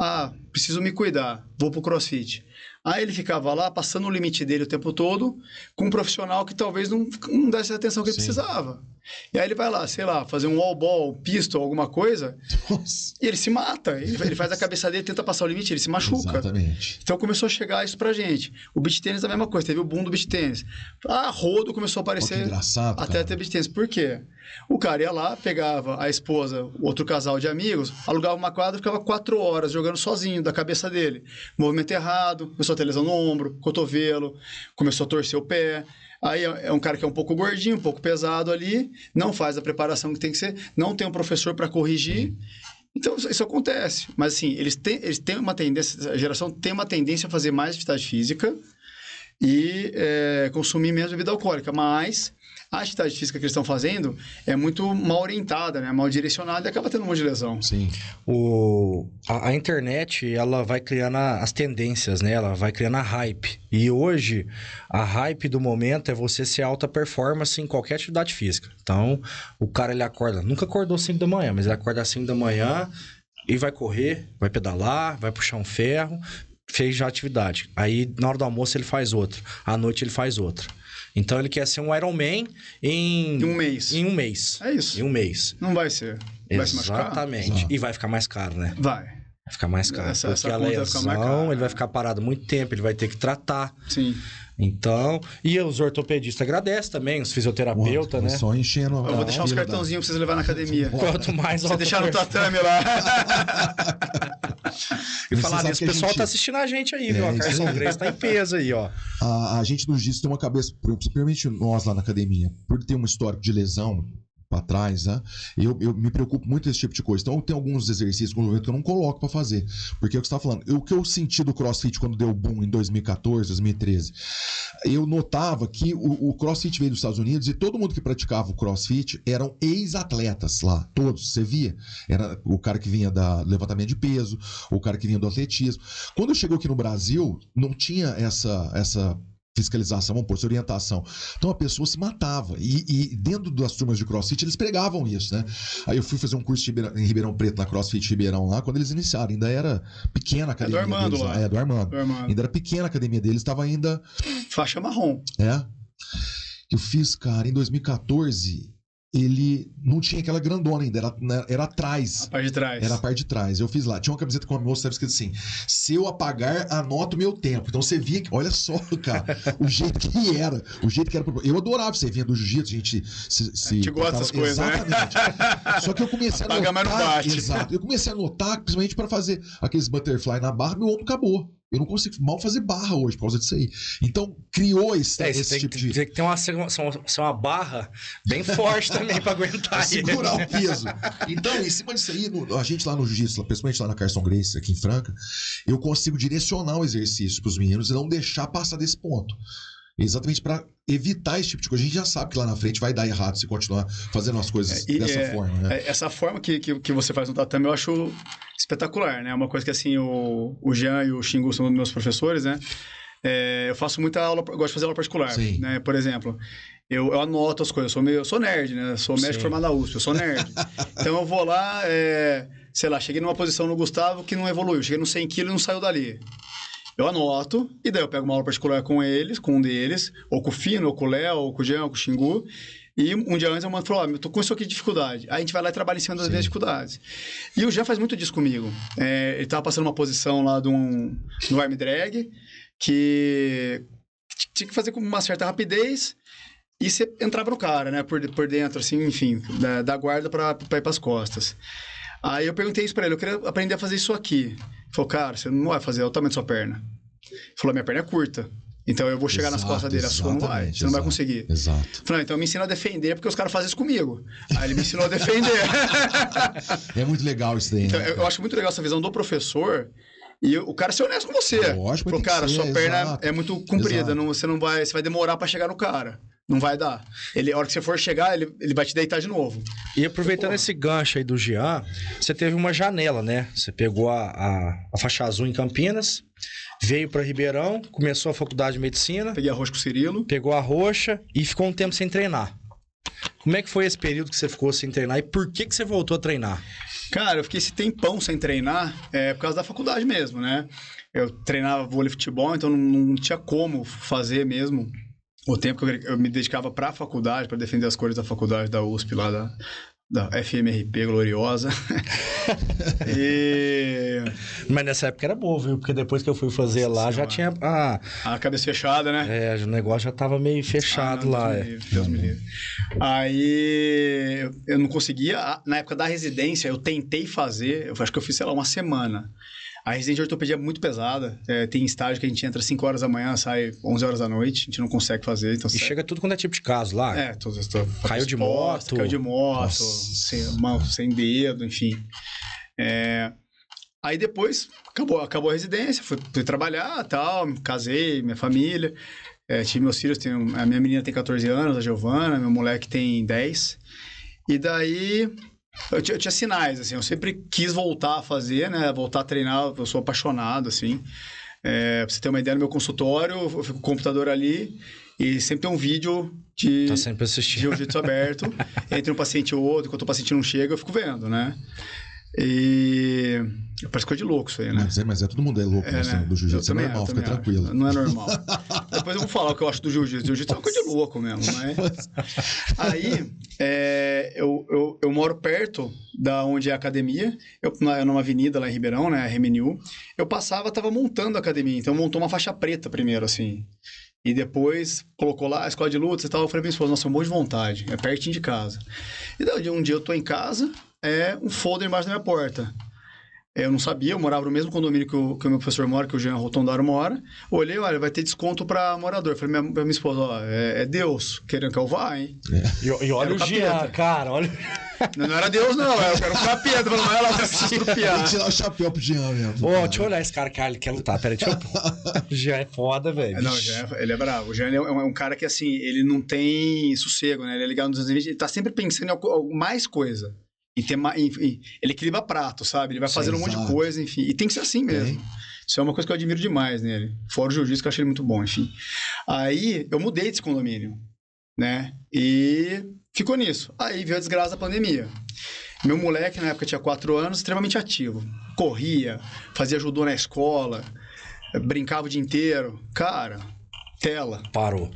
S3: Ah, preciso me cuidar, vou pro CrossFit. Aí ele ficava lá, passando o limite dele o tempo todo, com um profissional que talvez não desse a atenção que ele precisava. E aí ele vai lá, sei lá, fazer um wall ball, pistol, alguma coisa,
S1: Nossa.
S3: e ele se mata. Ele faz a cabeça dele, tenta passar o limite, ele se machuca.
S1: Exatamente.
S3: Então começou a chegar isso pra gente. O beach tênis é a mesma coisa, teve o boom do beach tênis. Rodo começou a aparecer.
S1: Olha que engraçado,
S3: até
S1: cara.
S3: ter beach tênis. Por quê? O cara ia lá, pegava a esposa, outro casal de amigos, alugava uma quadra e ficava 4 horas jogando sozinho, da cabeça dele. Movimento errado, começou a ter lesão no ombro, cotovelo, começou a torcer o pé. Aí é um cara que é um pouco gordinho, um pouco pesado ali, não faz a preparação que tem que ser, não tem um professor para corrigir. Então, isso acontece. Mas, assim, eles têm uma tendência, a geração tem uma tendência a fazer mais atividade física e consumir menos bebida alcoólica. Mas a atividade física que eles estão fazendo é muito mal orientada, né? Mal direcionada e acaba tendo um monte de lesão.
S1: Sim.
S2: A internet, ela vai criando as tendências, né? Ela vai criando a hype. E hoje, a hype do momento é você ser alta performance em qualquer atividade física. Então, o cara, ele acorda... Nunca acordou às 5 da manhã, mas ele acorda às 5 da manhã e vai correr, vai pedalar, vai puxar um ferro, fez já atividade. Aí, na hora do almoço, ele faz outra. À noite, ele faz outra. Então, ele quer ser um Ironman em
S3: um mês.
S2: Em um mês.
S3: É isso.
S2: Em um mês.
S3: Não vai ser. Vai se machucar?
S2: Exatamente.
S1: Exato.
S2: E vai ficar mais caro, né?
S3: Vai.
S2: Vai ficar mais caro.
S3: Essa
S2: porque a
S3: conta vai ficar mais cara.
S2: lesão, ele vai ficar parado muito tempo, ele vai ter que tratar.
S3: Sim.
S2: Então, e os ortopedistas agradecem também, os fisioterapeutas, né?
S1: Só enchendo.
S3: Eu vou deixar uns cartãozinhos pra vocês levar na academia.
S2: Quanto mais
S3: Você deixar no tatame lá.
S2: E falar nisso, o pessoal tá assistindo a gente aí, viu? A Carson Grace tá em peso aí, ó.
S1: A gente nos diz tem uma cabeça, principalmente nós lá na academia, por ter uma história de lesão para trás, né? Eu me preocupo muito com esse tipo de coisa. Então, tem alguns exercícios que eu não coloco para fazer. Porque é o que você tá falando. O que eu senti do CrossFit quando deu boom em 2014, 2013, eu notava que o CrossFit veio dos Estados Unidos e todo mundo que praticava o CrossFit eram ex-atletas lá. Todos, você via. Era o cara que vinha da levantamento de peso, o cara que vinha do atletismo. Quando eu chegou aqui no Brasil, não tinha essa fiscalização, vamos pôr, essa orientação. Então a pessoa se matava. E dentro das turmas de CrossFit, eles pregavam isso, né? Aí eu fui fazer um curso em Ribeirão Preto, na CrossFit Ribeirão lá, quando eles iniciaram. Ainda era pequena a academia
S3: do Armando
S1: deles.
S3: lá.
S1: Do Armando.
S3: Do Armando.
S1: Ainda era pequena a academia deles, estava ainda...
S3: Faixa marrom.
S1: Eu fiz, cara, em 2014... ele não tinha aquela grandona ainda, era atrás.
S3: A parte de trás.
S1: Era a parte de trás. Eu fiz lá. Tinha uma camiseta com a moça, estava escrito assim: se eu apagar, anoto o meu tempo. Então você via que, olha só, cara, o jeito que era. O jeito que era. Eu adorava, você vinha do jiu-jitsu, a gente
S3: a gente gosta dessas coisas,
S1: exatamente. Né? Só que eu comecei a notar.
S3: Mas não bate.
S1: Exato. Eu comecei a notar, principalmente para fazer aqueles butterfly na barra, meu ombro acabou. Eu não consigo mal fazer barra hoje por causa disso aí. Então, criou esse tipo de...
S2: Tem que ter uma barra bem forte também pra aguentar.
S1: Segurar o peso. Então, em cima disso aí, a gente lá no jiu-jitsu, principalmente lá na Carson Grace, aqui em Franca, eu consigo direcionar o exercício pros meninos e não deixar passar desse ponto. Exatamente para evitar esse tipo de coisa. A gente já sabe que lá na frente vai dar errado se continuar fazendo as coisas dessa forma, né?
S3: Essa forma que você faz no tatame eu acho espetacular, né? Uma coisa que assim, o Jean e o Xingu são meus professores, né? Eu faço muita aula, eu gosto de fazer aula particular,
S1: Sim.
S3: né? Por exemplo, eu anoto as coisas, eu sou nerd, né? Sou médico formado na USP, eu sou nerd. Então eu vou lá, sei lá, cheguei numa posição no Gustavo que não evoluiu, cheguei nos 100 quilos e não saiu dali. Eu anoto, e daí eu pego uma aula particular com eles, com um deles, ou com o Fino, ou com o Léo, ou com o Jean, ou com o Xingu, e um dia antes eu mando e falo, eu tô com isso aqui de dificuldade. Aí a gente vai lá e trabalha em cima das minhas dificuldades. E o Jean faz muito disso comigo. Ele tava passando uma posição lá no arm drag, que tinha que fazer com uma certa rapidez, e você entrava no cara, né, por dentro, assim, enfim, da guarda pra ir pras costas. Aí eu perguntei isso pra ele, eu queria aprender a fazer isso aqui. Ele falou, cara, você não vai fazer, olha o tamanho da sua perna. Ele falou, minha perna é curta. Então eu vou chegar nas costas dele, a sua não vai, você não vai conseguir.
S1: Exato.
S3: Falei, então me ensina a defender, porque os caras fazem isso comigo. Aí ele me ensinou a defender.
S1: É muito legal isso daí,
S3: Então,
S1: né?
S3: eu acho muito legal essa visão do professor e o cara ser honesto com você.
S1: Lógico,
S3: Falou, cara, sua perna é muito comprida,
S1: exato.
S3: você vai demorar pra chegar no cara. Não vai dar. A hora que você for chegar, ele vai te deitar de novo.
S2: E aproveitando esse gancho aí do Jean, você teve uma janela, né? Você pegou a faixa azul em Campinas, veio para Ribeirão, começou a faculdade de medicina.
S3: Peguei a roxa com o Cirilo.
S2: Pegou a roxa e ficou um tempo sem treinar. Como é que foi esse período que você ficou sem treinar e por que você voltou a treinar?
S3: Cara, eu fiquei esse tempão sem treinar por causa da faculdade mesmo, né? Eu treinava vôlei e futebol, então não tinha como fazer mesmo o tempo que eu me dedicava para a faculdade, para defender as cores da faculdade da USP lá da FMRP gloriosa.
S2: Mas nessa época era bom, viu? Porque depois que eu fui fazer lá, já tinha
S3: a cabeça fechada, né?
S2: O negócio já tava meio fechado
S3: não,
S2: lá.
S3: Deus me livre. Aí eu não conseguia. Na época da residência, eu tentei fazer, eu acho que eu fiz, sei lá, uma semana. A residência de ortopedia é muito pesada. Tem estágio que a gente entra 5 horas da manhã, sai 11 horas da noite. A gente não consegue fazer. Então
S2: chega tudo quando é tipo de caso lá.
S3: Caiu de moto, sem dedo, enfim. Aí depois, acabou a residência, fui trabalhar, tal, me casei, minha família. Tive meus filhos, a minha menina tem 14 anos, a Giovana, meu moleque tem 10. E daí... Eu tinha sinais, assim, eu sempre quis voltar a fazer, né, voltar a treinar, eu sou apaixonado, assim. Pra você ter uma ideia, no meu consultório, eu fico com o computador ali e sempre tem um vídeo de jiu-jitsu aberto, entre um paciente e outro, enquanto o paciente não chega, eu fico vendo, né. E parece coisa de louco isso aí, né?
S1: Mas todo mundo é louco nesse do jiu-jitsu, é normal, fica tranquilo.
S3: Não é normal. Depois eu vou falar o que eu acho do jiu-jitsu. Jiu-jitsu é uma coisa de louco mesmo, mas... Aí, eu moro perto da onde é a academia, numa avenida lá em Ribeirão, né, a RMNU. Eu tava montando a academia, então montou uma faixa preta primeiro, assim. E depois colocou lá a escola de lutas e tal. Eu falei pra minha esposa, nossa, um monte de vontade, é pertinho de casa. E daí um dia eu tô em casa, um folder embaixo da minha porta. Eu não sabia, eu morava no mesmo condomínio que o meu professor mora, que o Jean Rotondaro mora. Olhei, olha, vai ter desconto pra morador. Falei pra minha esposa, ó, é Deus querendo que eu vá, hein?
S2: E olha o Jean, cara, olha...
S3: Não era Deus, não, eu quero um capeta. Falei, vai lá,
S1: tem que tirar o chapéu pro Jean mesmo.
S2: Deixa eu olhar esse cara, ele quer lutar. Peraí, deixa eu... O Jean é foda, velho.
S3: Não, o Jean, ele é bravo. O Jean é um cara que, assim, ele não tem sossego, né? Ele é ligado nos 220, ele tá sempre pensando em mais coisa. Ele equilibra prato, sabe? Ele vai fazendo um monte de coisa, enfim. E tem que ser assim mesmo. Isso é uma coisa que eu admiro demais nele. Fora o jiu-jitsu, que eu achei ele muito bom, enfim. Aí, eu mudei desse condomínio, né? E ficou nisso. Aí veio a desgraça da pandemia. Meu moleque, na época, tinha 4 anos, extremamente ativo. Corria, fazia judô na escola, brincava o dia inteiro. Cara, tela.
S2: Parou.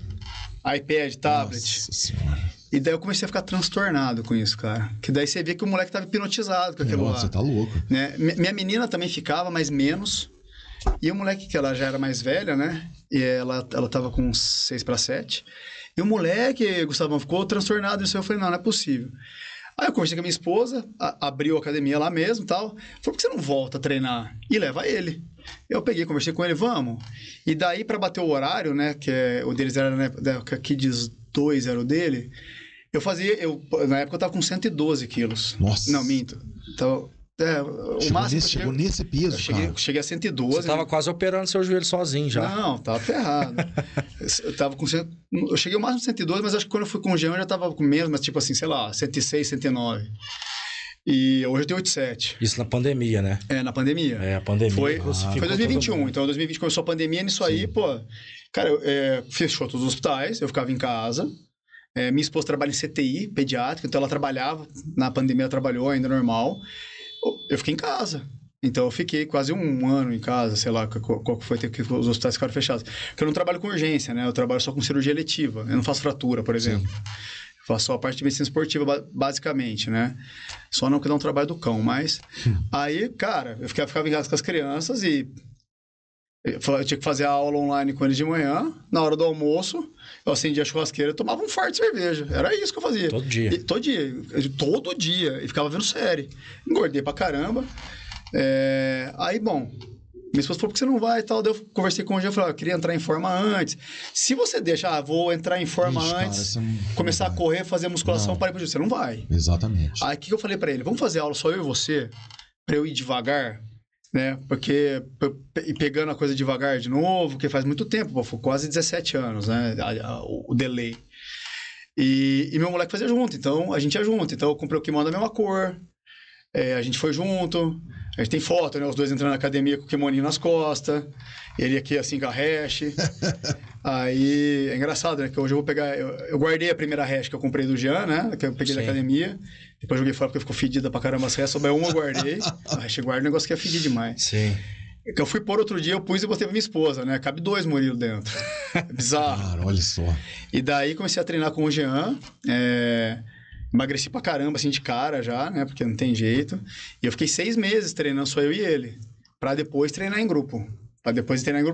S3: iPad, tablet.
S1: Nossa Senhora.
S3: E daí eu comecei a ficar transtornado com isso, cara. Que daí você vê que o moleque tava hipnotizado com aquilo lá.
S1: Você tá louco.
S3: Né? Minha menina também ficava, mas menos. E o moleque, que ela já era mais velha, né? E ela tava com 6 para 7. E o moleque, Gustavão, ficou transtornado nisso. Eu falei, não é possível. Aí eu conversei com a minha esposa, abriu a academia lá mesmo e tal. Falei, por que você não volta a treinar? E leva ele. Eu peguei, conversei com ele, vamos. E daí, para bater o horário, né? Que o deles era, né? Que diz 2 era o dele. Na época eu tava com 112 quilos.
S1: Nossa.
S3: Não, minto. Então, o máximo...
S1: Chegou nesse peso,
S3: eu cheguei a 112.
S2: Você tava quase operando seu joelho sozinho já.
S3: Não, tava ferrado. Eu cheguei ao máximo de 112, mas acho que quando eu fui com o Jean eu já tava com menos, mas tipo assim, sei lá, 106, 109. E hoje eu tenho 87.
S2: Isso na pandemia, né?
S3: Na pandemia.
S2: A pandemia.
S3: Foi 2021, então 2020 começou a pandemia, nisso aí, pô... Cara, fechou todos os hospitais, eu ficava em casa. Minha esposa trabalha em CTI, pediátrica, então ela trabalhava, na pandemia ela trabalhou ainda normal. Eu fiquei em casa. Então eu fiquei quase um ano em casa, sei lá qual foi que os hospitais ficaram fechados. Porque eu não trabalho com urgência, né? Eu trabalho só com cirurgia eletiva. Eu não faço fratura, por exemplo. Sim. Eu faço só a parte de medicina esportiva, basicamente, né? Só não que dá um trabalho do cão, mas... Aí, cara, eu ficava em casa com as crianças e... Eu tinha que fazer a aula online com eles de manhã. Na hora do almoço, eu acendia a churrasqueira e tomava um fardo de cerveja. Era isso que eu fazia.
S2: Todo dia.
S3: Todo dia. E ficava vendo série. Engordei pra caramba. Aí, bom, Minha esposa falou, por que você não vai e tal? Daí eu conversei com o Jean, eu falei, eu queria entrar em forma antes. Se você deixa, vou entrar em forma antes, começar a correr, fazer musculação, para ir você não vai.
S1: Exatamente.
S3: Aí o que eu falei pra ele? Vamos fazer aula só eu e você, pra eu ir devagar, né? Porque e pegando a coisa devagar de novo, que faz muito tempo, foi quase 17 anos, né? O delay. E meu moleque fazia junto, então a gente ia junto. Então eu comprei o kimono da mesma cor, a gente foi junto, a gente tem foto, né? Os dois entrando na academia com o kimoninho nas costas, ele aqui assim com a hash. Aí é engraçado, né? Que hoje eu vou pegar. Eu guardei a primeira hash que eu comprei do Jean, né? Que eu peguei da academia. Depois joguei fora porque ficou fedida pra caramba as restas. Mas uma eu guardei. A hash guarda um negócio que é fedido demais.
S2: Sim.
S3: Que eu fui pôr outro dia, eu pus e botei pra minha esposa, né? Cabe 2 Murilo dentro. É bizarro.
S1: Cara, olha só.
S3: E daí comecei a treinar com o Jean. Emagreci pra caramba, assim, de cara já, né? Porque não tem jeito. E eu fiquei 6 meses treinando só eu e ele. Pra depois treinar em grupo.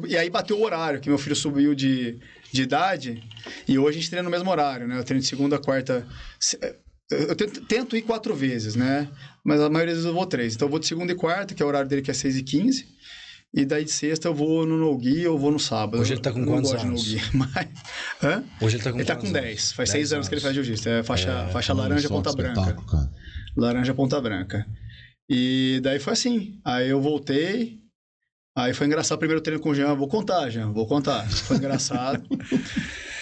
S3: E aí bateu o horário, que meu filho subiu de idade. E hoje a gente treina no mesmo horário, né? Eu treino de segunda a quarta. Eu tento ir 4 vezes, né? Mas a maioria das vezes eu vou 3. Então eu vou de segunda e quarta, que é o horário dele que é 6h15. E daí de sexta eu vou no no-gi ou vou no sábado.
S2: Hoje ele tá com quantos anos?
S3: Hoje ele tá com 10. Faz 6 anos que ele faz jiu-jitsu. É faixa laranja, ponta branca. Laranja, ponta branca. E daí foi assim. Aí eu voltei. Aí foi engraçado o primeiro treino com o Jean. Vou contar. Foi engraçado.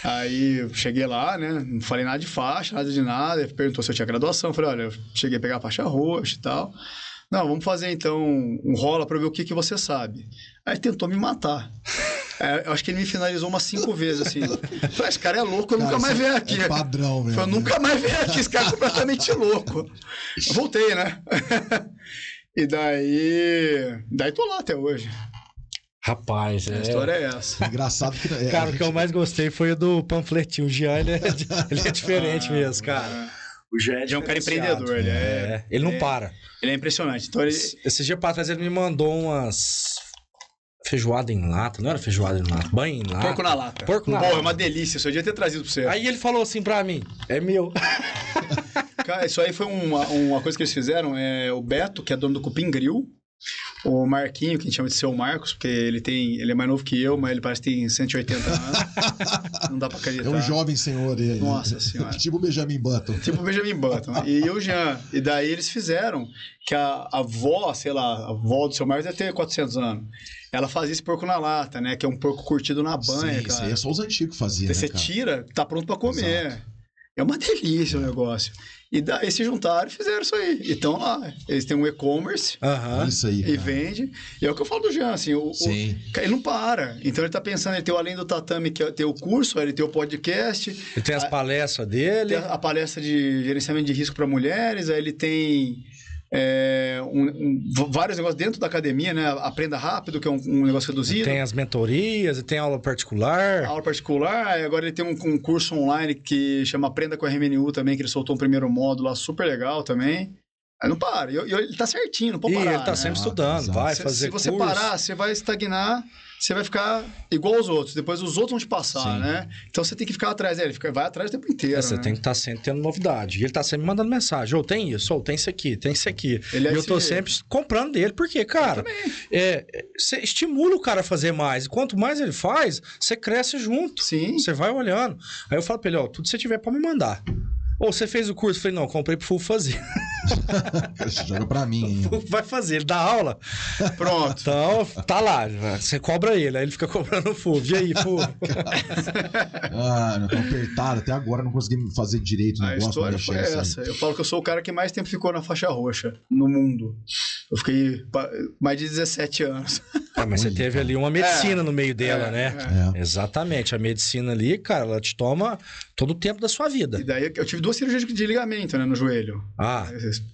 S3: Aí eu cheguei lá, né? Não falei nada de faixa, nada de nada. Ele perguntou se eu tinha graduação. Eu falei, olha, eu cheguei a pegar a faixa roxa e tal. Não, vamos fazer então um rola pra ver o que você sabe. Aí tentou me matar. Eu acho que ele me finalizou umas 5 vezes, assim. Falei, esse cara é louco, eu nunca mais venho aqui.
S1: É padrão, mesmo.
S3: Eu nunca mais venho aqui, esse cara é completamente louco. Eu voltei, né? E daí tô lá até hoje.
S2: Rapaz,
S3: a história é essa.
S1: Engraçado que...
S2: Cara, o que eu mais gostei foi o do panfletinho. O Jean, ele é diferente mesmo, cara. O Jean
S3: é um cara empreendedor,
S2: ele não para.
S3: Ele é impressionante. Então
S2: Esse dia pra trás ele me mandou umas feijoada em lata, não era feijoada em lata, banho em lata.
S3: Porco na lata. É uma delícia, isso eu devia ter trazido pra você.
S2: Aí ele falou assim pra mim, é meu.
S3: Cara, isso aí foi uma coisa que eles fizeram, o Beto, que é dono do Cupim Grill, o Marquinho, que a gente chama de Seu Marcos, porque ele é mais novo que eu, mas ele parece que tem 180 anos. Não dá pra acreditar.
S1: É um jovem senhor ele.
S3: Nossa senhora.
S1: Tipo o Benjamin Button. E o Jean. E daí eles fizeram que a avó, sei lá, a avó do Seu Marcos deve ter 400 anos. Ela fazia esse porco na lata, né? Que é um porco curtido na banha, cara. Isso aí é só os antigos que faziam,
S3: Você tira, tá pronto pra comer. Exato. É uma delícia o negócio. E daí se juntaram e fizeram isso aí. Então lá, eles têm um e-commerce.
S1: Isso aí,
S3: e vende. E é o que eu falo do Jean, assim, ele não para. Então ele tá pensando, ele tem o Além do Tatame, que tem o curso, ele tem o podcast.
S2: Ele tem as palestras dele.
S3: Tem a palestra de gerenciamento de risco para mulheres, aí ele tem vários negócios dentro da academia, né? Aprenda Rápido, que é um negócio reduzido.
S2: Tem as mentorias, tem aula particular.
S3: Agora ele tem um curso online que chama Aprenda com a RMNU também, que ele soltou um primeiro módulo lá, super legal também. Aí não para. E ele tá certinho, não pode parar.
S2: Ele tá sempre estudando, vai fazer curso.
S3: Se você parar, você vai estagnar, você vai ficar igual aos outros. Depois os outros vão te passar, né? Então você tem que ficar atrás dele. Vai atrás o tempo inteiro,
S2: Você tem que estar sempre tendo novidade. E ele tá sempre mandando mensagem. Tem isso, tem isso aqui, tem isso aqui. E eu tô sempre comprando dele. Porque, cara, você estimula o cara a fazer mais. E quanto mais ele faz, você cresce junto.
S3: Sim.
S2: Você vai olhando. Aí eu falo pra ele, tudo que você tiver pra me mandar. Ou você fez o curso? Eu falei, não, comprei pro Full fazer.
S1: Joga pra mim ainda.
S2: Vai fazer, ele dá aula.
S3: Pronto.
S2: Então, tá lá. Você cobra ele, aí ele fica cobrando o Full. E aí, Full?
S1: Eu tô apertado. Até agora não consegui fazer direito o negócio.
S3: A história foi essa. Eu falo que eu sou o cara que mais tempo ficou na faixa roxa no mundo. Eu fiquei mais de 17 anos.
S2: Mas você teve ali uma medicina no meio dela, né? Exatamente. A medicina ali, cara, ela te toma todo o tempo da sua vida.
S3: E daí eu tive 2 cirurgias de ligamento, né, no joelho.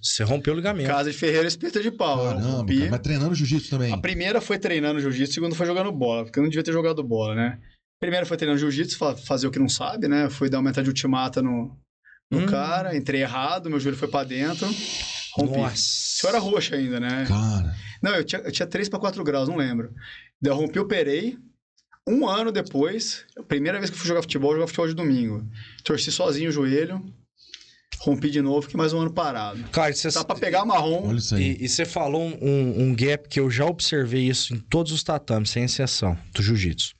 S2: Você rompeu o ligamento.
S3: Casa de ferreira, espeta de pau.
S1: Caramba, cara, mas treinando jiu-jitsu também.
S3: A primeira foi treinando jiu-jitsu, a segunda foi jogando bola, porque eu não devia ter jogado bola, né? A primeira foi treinando jiu-jitsu, fazer o que não sabe, né? Fui dar uma meta de ultimata no cara, entrei errado, meu joelho foi pra dentro, rompi.
S2: Nossa.
S3: Isso era roxo ainda, né?
S1: Cara.
S3: Não, eu tinha 3 para 4 graus, não lembro. Daí eu rompi, operei. 1 ano depois, a primeira vez que eu fui jogar futebol de domingo. Torci sozinho o joelho. rompi de novo, fiquei mais um ano parado.
S2: Cara, você...
S3: Dá pra pegar marrom.
S1: Olha isso aí.
S2: E você falou um gap que eu já observei isso em todos os tatames, sem exceção, do jiu-jitsu.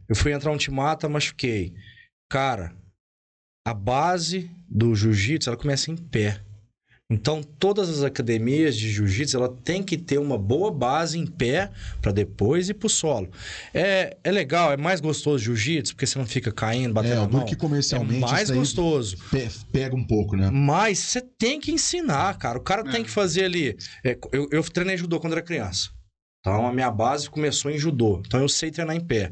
S2: Eu fui entrar um Timata, machuquei. Cara, a base do jiu-jitsu, ela começa em pé. Então, todas as academias de jiu-jitsu, ela tem que ter uma boa base em pé para depois ir pro solo. É legal, é mais gostoso jiu-jitsu, porque você não fica caindo, batendo a mão.
S1: Que comercialmente
S2: é mais gostoso.
S1: Pega um pouco, né?
S2: Mas você tem que ensinar, cara. O cara tem que fazer ali... Eu treinei judô quando era criança. Então, a minha base começou em judô. Então, eu sei treinar em pé.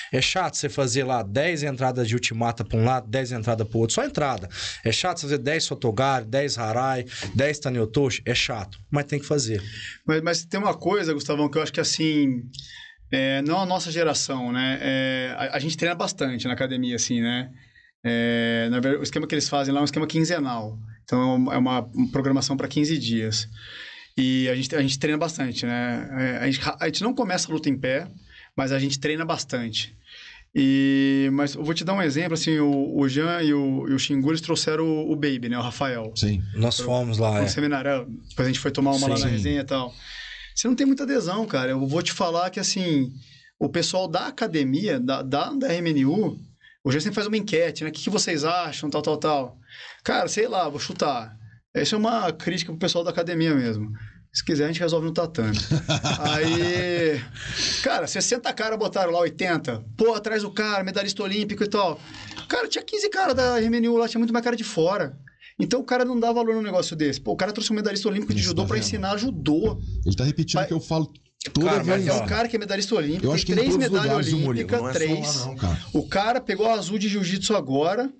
S2: É chato você fazer lá 10 entradas de ultimata para um lado, 10 entradas para o outro. Só entrada. É chato fazer 10 sotogari, 10 harai, 10 taniotoshi. É chato, mas tem que fazer. Mas
S3: tem uma coisa, Gustavão, que eu acho que assim... não a nossa geração, né? A gente treina bastante na academia, assim, né? Na verdade, o esquema que eles fazem lá é um esquema quinzenal. Então, é uma programação para 15 dias. E a gente treina bastante, né? A gente não começa a luta em pé, mas a gente treina bastante. Mas eu vou te dar um exemplo, assim, o Jean e o Xingu, eles trouxeram o Baby, né? O Rafael.
S1: Sim.
S2: Nós fomos lá,
S3: no seminário. Depois a gente foi tomar uma lá na resenha e tal. Você não tem muita adesão, cara. Eu vou te falar que, assim, o pessoal da academia, da RMNU, o Jean sempre faz uma enquete, né? O que vocês acham, tal. Cara, sei lá, vou chutar. Essa é uma crítica pro pessoal da academia mesmo. Se quiser, a gente resolve no tatame. Aí, cara, 60 caras botaram lá 80. Pô, atrás do cara, medalhista olímpico e tal. Cara, tinha 15 caras da RMNU lá, tinha muito mais cara de fora. Então o cara não dá valor no negócio desse. Pô, o cara trouxe um medalhista olímpico de judô pra ensinar judô.
S1: Ele tá repetindo o que eu falo toda vez.
S3: É um cara que é medalhista olímpico,
S1: eu acho
S3: tem
S1: que
S3: 3 medalhas olímpicas,
S1: não
S3: 3.
S1: Lá, não, cara.
S3: O cara pegou a azul de jiu-jitsu agora.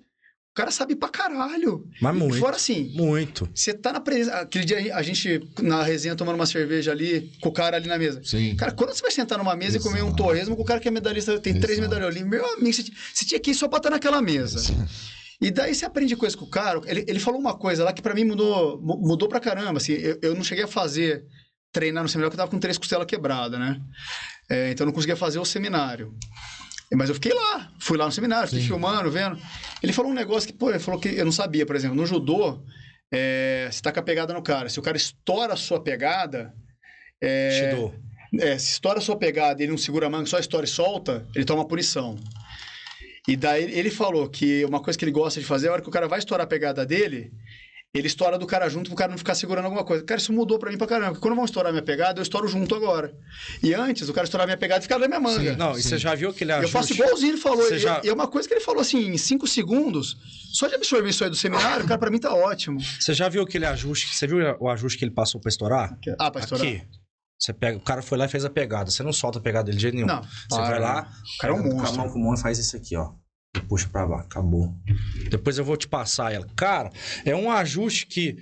S3: O cara sabe pra caralho.
S2: Mas muito.
S3: Fora assim.
S2: Muito.
S3: Você tá na presença. Aquele dia a gente, na resenha, tomando uma cerveja ali, com o cara ali na mesa.
S1: Sim.
S3: Cara, quando você vai sentar numa mesa e comer um torresmo com o cara que é medalhista, tem 3 medalhas olímpicas, meu amigo, você tinha que ir só pra estar naquela mesa. E daí você aprende coisa com o cara. Ele falou uma coisa lá que pra mim mudou pra caramba. Assim, eu não cheguei a treinar no seminário porque eu tava com 3 costelas quebradas, né? Então eu não conseguia fazer o seminário. Mas eu fiquei lá, fui lá no seminário, fiquei filmando, vendo. Ele falou um negócio que, ele falou que eu não sabia, por exemplo, no judô, você tá com a pegada no cara. Se o cara estoura a sua pegada... se estoura a sua pegada e ele não segura a manga, só estoura e solta, ele toma punição. E daí ele falou que uma coisa que ele gosta de fazer, a hora que o cara vai estourar a pegada dele, ele estoura do cara junto pro cara não ficar segurando alguma coisa. Cara, isso mudou pra mim pra caramba. Porque quando vão estourar minha pegada, eu estouro junto agora. E antes, o cara estourava minha pegada e ficava na minha manga.
S2: Sim, não, e você já viu aquele ajuste?
S3: Eu faço igualzinho ele falou. E é uma coisa que ele falou assim, em 5 segundos, só de absorver isso aí do seminário, cara, pra mim tá ótimo.
S2: Você já viu aquele ajuste? Você viu o ajuste que ele passou pra estourar?
S3: Pra estourar.
S2: Aqui. Você pega, o cara foi lá e fez a pegada. Você não solta a pegada dele de jeito nenhum.
S3: Não.
S2: Você vai lá,
S3: o cara é um monstro.
S2: Com a mão com a mão e faz isso aqui, ó. E puxa pra lá, acabou. Depois eu vou te passar ela. Cara, é um ajuste que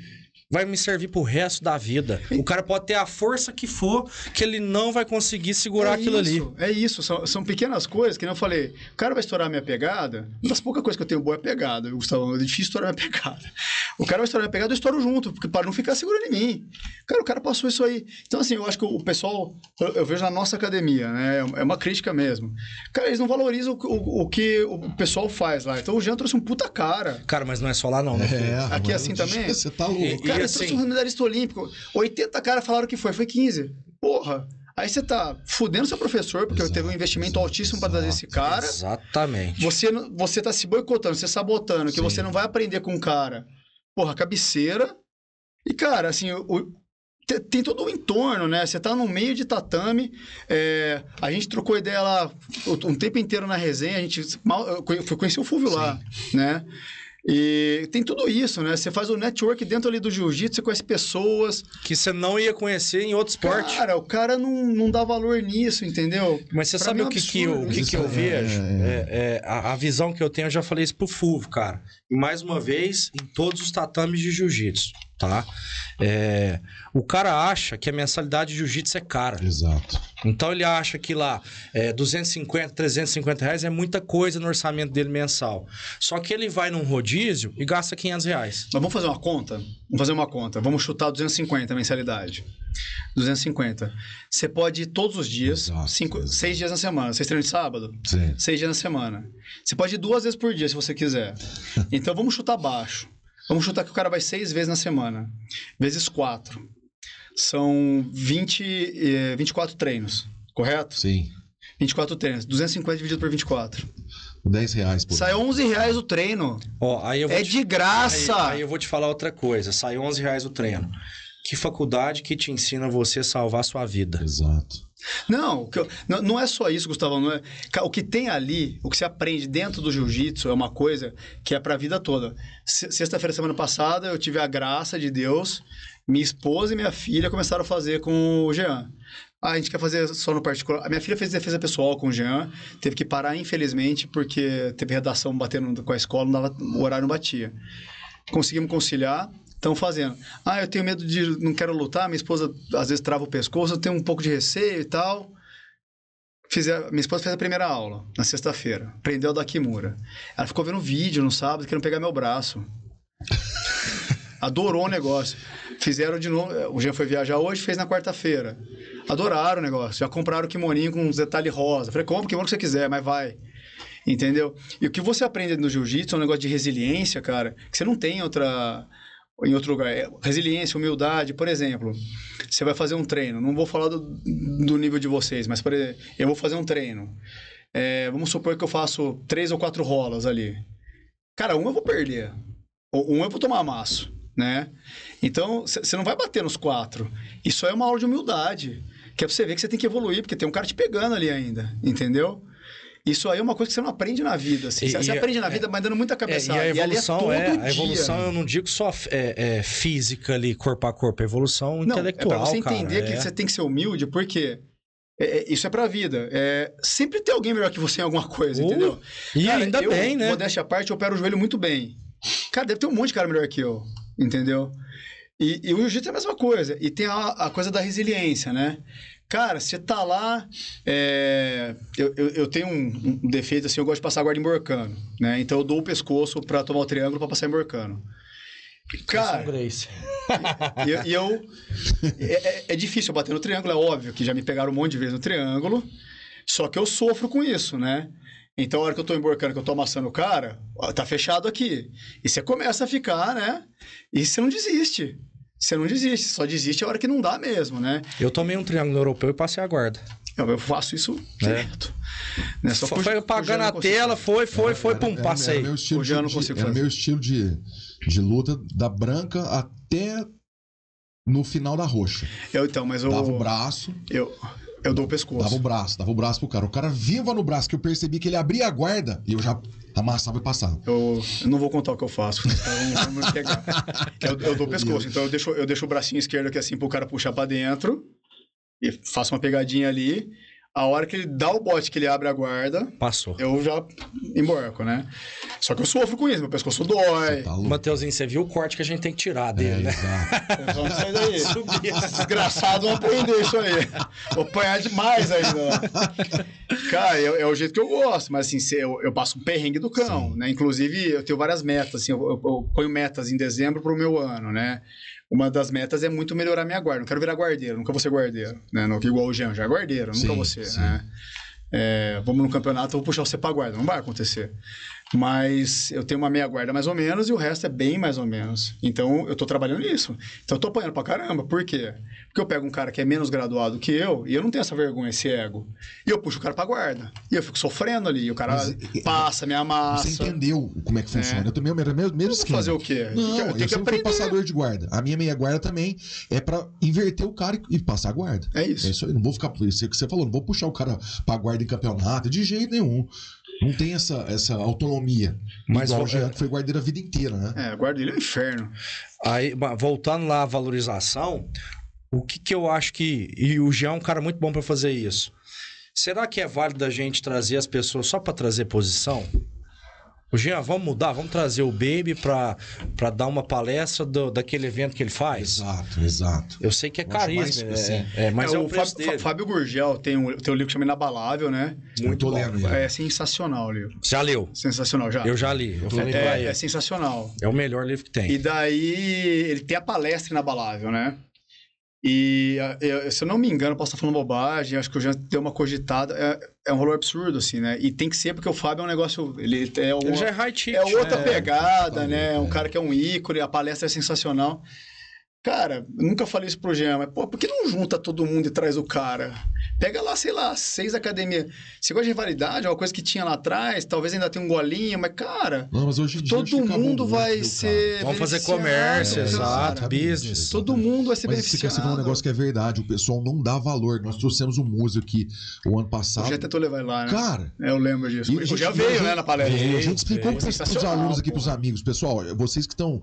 S2: vai me servir pro resto da vida. O cara pode ter a força que for, que ele não vai conseguir segurar aquilo ali.
S3: É isso, são pequenas coisas, que nem eu falei. O cara vai estourar minha pegada, uma das poucas coisas que eu tenho boa é pegada, Gustavo. É difícil estourar minha pegada. O cara vai estourar minha pegada, eu estouro junto, porque para não ficar segurando em mim. Cara, o cara passou isso aí. Então, assim, eu acho que o pessoal, eu vejo na nossa academia, né? É uma crítica mesmo. Cara, eles não valorizam o que o pessoal faz lá. Então, o Jean trouxe um puta cara.
S2: Cara, mas não é só lá não, né?
S3: Aqui é assim também?
S1: Você tá louco.
S3: Cara,
S2: assim,
S3: trouxe um medalhista olímpico. 80 caras falaram que foi 15. Porra. Aí você tá fudendo seu professor, porque teve um investimento altíssimo para trazer esse cara.
S2: Exatamente.
S3: Você tá se boicotando, você sabotando, que você não vai aprender com o cara. Porra, cabeceira. E, cara, assim, tem todo o entorno, né? Você tá no meio de tatame. A gente trocou ideia lá um tempo inteiro na resenha. Eu fui conhecer o Fulvio lá, né? E tem tudo isso, né? Você faz o network dentro ali do jiu-jitsu, você conhece pessoas...
S2: que você não ia conhecer em outro esporte.
S3: Cara, o cara não dá valor nisso, entendeu?
S2: Mas você sabe o que eu vejo? A visão que eu tenho, eu já falei isso pro Fulvio, cara. E mais uma vez, em todos os tatames de jiu-jitsu. tá? O cara acha que a mensalidade de jiu-jitsu é cara.
S1: Exato.
S2: Então ele acha que lá 250, 350 reais é muita coisa no orçamento dele mensal. Só que ele vai num rodízio e gasta 500 reais.
S3: Mas vamos fazer uma conta? Vamos fazer uma conta. Vamos chutar 250 a mensalidade. 250. Você pode ir todos os dias,
S1: Exato.
S3: 6 dias na semana. Vocês treinam de sábado?
S1: Sim.
S3: 6 dias na semana. Você pode ir 2 vezes por dia, se você quiser. Então vamos chutar baixo. Vamos chutar que o cara vai 6 vezes na semana. Vezes 4. São 24 treinos, correto?
S1: Sim.
S3: 24 treinos. 250 dividido por 24.
S1: 10 reais por
S3: Sai 11 reais o treino.
S2: Ó, aí eu vou
S3: De graça!
S2: Aí eu vou te falar outra coisa. Sai 11 reais o treino. Que faculdade que te ensina você a salvar a sua vida?
S1: Exato.
S3: Não é só isso, Gustavo. Não é, o que tem ali, o que você aprende dentro do jiu-jitsu é uma coisa que é pra vida toda. Sexta-feira, semana passada, eu tive a graça de Deus, minha esposa e minha filha começaram a fazer com o Jean. A gente quer fazer só no particular. A minha filha fez defesa pessoal com o Jean, teve que parar, infelizmente, porque teve redação batendo com a escola, o horário não batia. Conseguimos conciliar. Estão fazendo. Eu tenho medo de... Não quero lutar, minha esposa às vezes trava o pescoço, eu tenho um pouco de receio e tal. Minha esposa fez a primeira aula, na sexta-feira. Aprendeu da Kimura. Ela ficou vendo vídeo no sábado, querendo pegar meu braço. Adorou o negócio. Fizeram de novo... O Jean foi viajar hoje, fez na quarta-feira. Adoraram o negócio. Já compraram o kimoninho com uns detalhes rosa. Falei, compra o kimono que você quiser, mas vai. Entendeu? E o que você aprende no jiu-jitsu é um negócio de resiliência, cara, que você não tem em outro lugar. Resiliência, humildade, por exemplo. Você vai fazer um treino. Não vou falar do nível de vocês, mas por exemplo, eu vou fazer um treino. Vamos supor que eu faço 3 ou 4 rolas ali. Cara, eu vou perder. Ou eu vou tomar amasso, né? Então, você não vai bater nos 4. Isso é uma aula de humildade. Que é pra você ver que você tem que evoluir, porque tem um cara te pegando ali ainda, entendeu? Isso aí é uma coisa que você não aprende na vida. Assim. Você aprende na vida, mas dando muita cabeçada.
S2: E a evolução,
S3: a
S2: evolução eu não digo só física ali, corpo a corpo. É evolução intelectual,
S3: pra você entender que você tem que ser humilde, porque isso é pra vida. Sempre tem alguém melhor que você em alguma coisa, entendeu?
S2: E cara, ainda bem, né?
S3: Modéstia à parte, eu opero o joelho muito bem. Cara, deve ter um monte de cara melhor que eu, entendeu? E o jiu-jitsu é a mesma coisa. E tem a coisa da resiliência, né? Cara, você tá lá... Eu tenho um defeito, assim, eu gosto de passar a guarda emborcando, né? Então eu dou o pescoço pra tomar o triângulo pra passar emborcando. Cara... É difícil eu bater no triângulo, é óbvio que já me pegaram um monte de vezes no triângulo, só que eu sofro com isso, né? Então, a hora que eu tô emborcando, que eu tô amassando o cara, tá fechado aqui. E você começa a ficar, né? E você não desiste. Você não desiste, só desiste a hora que não dá mesmo, né?
S2: Eu tomei um triângulo europeu e passei a guarda.
S3: Eu faço isso direto. Né? Só
S2: foi apagando a tela, foi, pum, passei.
S1: Era meu estilo de luta da branca até no final da roxa. Dava o braço.
S3: Eu dou o pescoço.
S1: Dava o braço pro cara. O cara viva no braço, que eu percebi que ele abria a guarda e eu já amassava e passava.
S3: Eu não vou contar o que eu faço, vamos me pegar. Eu dou o pescoço, então eu deixo o bracinho esquerdo aqui assim pro cara puxar pra dentro e faço uma pegadinha ali. A hora que ele dá o bote, que ele abre a guarda...
S2: Passou.
S3: Eu já emborco, né? Só que eu sofro com isso, meu pescoço dói.
S2: Tá, Mateuzinho, você viu o corte que a gente tem que tirar dele, né?
S3: Exato. Vamos sair daí. Desgraçado, vamos aprender isso aí. Vou apanhar demais ainda. Cara, é o jeito que eu gosto, mas assim, eu passo um perrengue do cão, né? Inclusive, eu tenho várias metas, assim, eu ponho metas em dezembro pro meu ano, né? Uma das metas é muito melhorar minha guarda. Não quero virar guardeiro, nunca vou ser guardeiro. Né? Não, igual o Jean, já é guardeiro, nunca vou ser. Né? Vamos no campeonato, eu vou puxar você pra guarda. Não vai acontecer. Mas eu tenho uma meia guarda mais ou menos e o resto é bem mais ou menos. Então, eu tô trabalhando nisso. Então, eu tô apanhando pra caramba. Por quê? Porque eu pego um cara que é menos graduado que eu e eu não tenho essa vergonha, esse ego. E eu puxo o cara pra guarda. E eu fico sofrendo ali. E o cara passa, me amassa.
S1: Você entendeu como é que funciona. Eu também era mesmo esquema.
S3: Fazer o quê?
S1: Não, eu sempre fui passador de guarda. A minha meia guarda também é pra inverter o cara e passar a guarda.
S3: É isso.
S1: É isso aí. Não vou ficar... Isso que você falou. Não vou puxar o cara pra guarda em campeonato de jeito nenhum. Não tem essa autonomia.
S2: Mas
S1: igual o Jean, que foi guardeiro a vida inteira, né?
S3: Guardeiro é um inferno.
S2: Aí, voltando lá à valorização, o que eu acho que... E o Jean é um cara muito bom para fazer isso. Será que é válido a gente trazer as pessoas só para trazer posição? O Jean, vamos mudar, vamos trazer o Baby pra dar uma palestra daquele evento que ele faz.
S1: Exato.
S2: Eu sei que é caríssimo, mas
S3: o Fábio Gurgel tem um livro que chama Inabalável, né?
S1: Muito bom.
S3: É sensacional o livro.
S2: Já leu?
S3: Sensacional, já.
S2: Eu já li. Eu falei pra ele.
S3: É sensacional.
S2: É o melhor livro que tem.
S3: E daí, ele tem a palestra Inabalável, né? E, se eu não me engano, posso estar falando bobagem, acho que eu já dei uma cogitada. É um valor absurdo, assim, né? E tem que ser, porque o Fábio é um negócio... Ele
S2: já é high ticket.
S3: É outra pegada, né? Um cara que é um ícone, a palestra é sensacional. Cara, eu nunca falei isso pro Jean, mas, pô, por que não junta todo mundo e traz o cara? Pega lá, sei lá, 6 academias. Você gosta de rivalidade, é uma coisa que tinha lá atrás, talvez ainda tenha um golinho, mas, cara...
S1: Não, mas hoje em dia
S3: todo mundo vai ser...
S2: Vamos fazer comércio, exato, business.
S3: Todo mundo vai ser beneficiado.
S1: Você quer um negócio que é verdade, o pessoal não dá valor. Nós trouxemos um músico aqui o ano passado.
S3: Já tentou levar ele lá, né?
S1: Cara...
S3: Eu lembro disso. O já veio, né, na palestra.
S1: A gente explicou pros alunos aqui, pros amigos. Pessoal, vocês que estão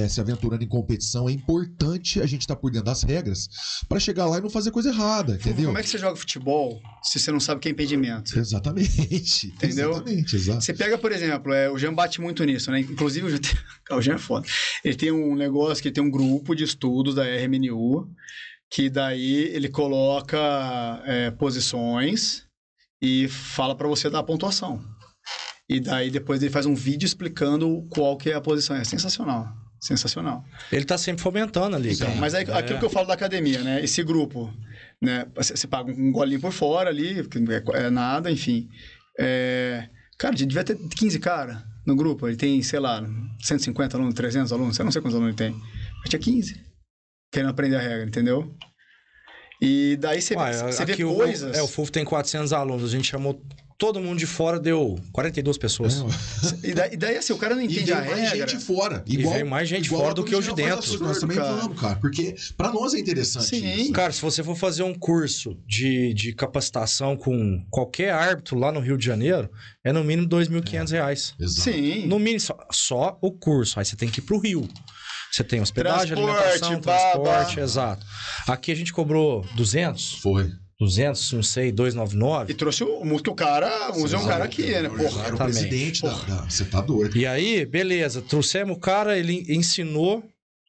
S1: se aventurando em competição, é importante a gente estar por dentro das regras para chegar lá e não fazer coisa errada, entendeu?
S3: Como é que você joga futebol se você não sabe o que é impedimento?
S1: Exatamente.
S3: Entendeu?
S1: Exatamente, exato.
S3: Você pega, por exemplo, o Jean bate muito nisso, né? Inclusive, o Jean é foda. Ele tem um negócio, que ele tem um grupo de estudos da RMNU, que daí ele coloca posições e fala para você dar a pontuação. E daí depois ele faz um vídeo explicando qual que é a posição. É sensacional. Sensacional.
S2: Ele tá sempre fomentando ali,
S3: então,
S2: cara.
S3: mas aí, aquilo que eu falo da academia, né? Esse grupo, né? Você paga um golinho por fora ali, que é nada, enfim. Cara, devia ter 15 cara no grupo. Ele tem, sei lá, 150 alunos, 300 alunos, eu não sei quantos alunos ele tem. Mas tinha 15 querendo aprender a regra, entendeu? E daí você vê coisas...
S2: O FUF tem 400 alunos, a gente chamou... Todo mundo de fora, deu 42 pessoas.
S3: E daí, assim, o cara não entende a regra.
S1: E veio mais gente fora.
S2: E veio mais gente fora do que o de dentro.
S1: Nós também vamos, cara. Porque pra nós é interessante.
S3: Sim.
S1: Isso.
S2: Cara, se você for fazer um curso de capacitação com qualquer árbitro lá no Rio de Janeiro, é no mínimo R$2.500.
S1: Exato.
S3: Sim.
S2: No mínimo, só o curso. Aí você tem que ir pro Rio. Você tem hospedagem, alimentação, transporte, exato. Aqui a gente cobrou 200.
S1: Foi.
S2: 200, não sei, 299.
S3: E trouxe o músico que o cara usa um cara aqui, né? Porra,
S1: era o presidente da... Você tá doido.
S2: E aí, beleza, trouxemos o cara, ele ensinou,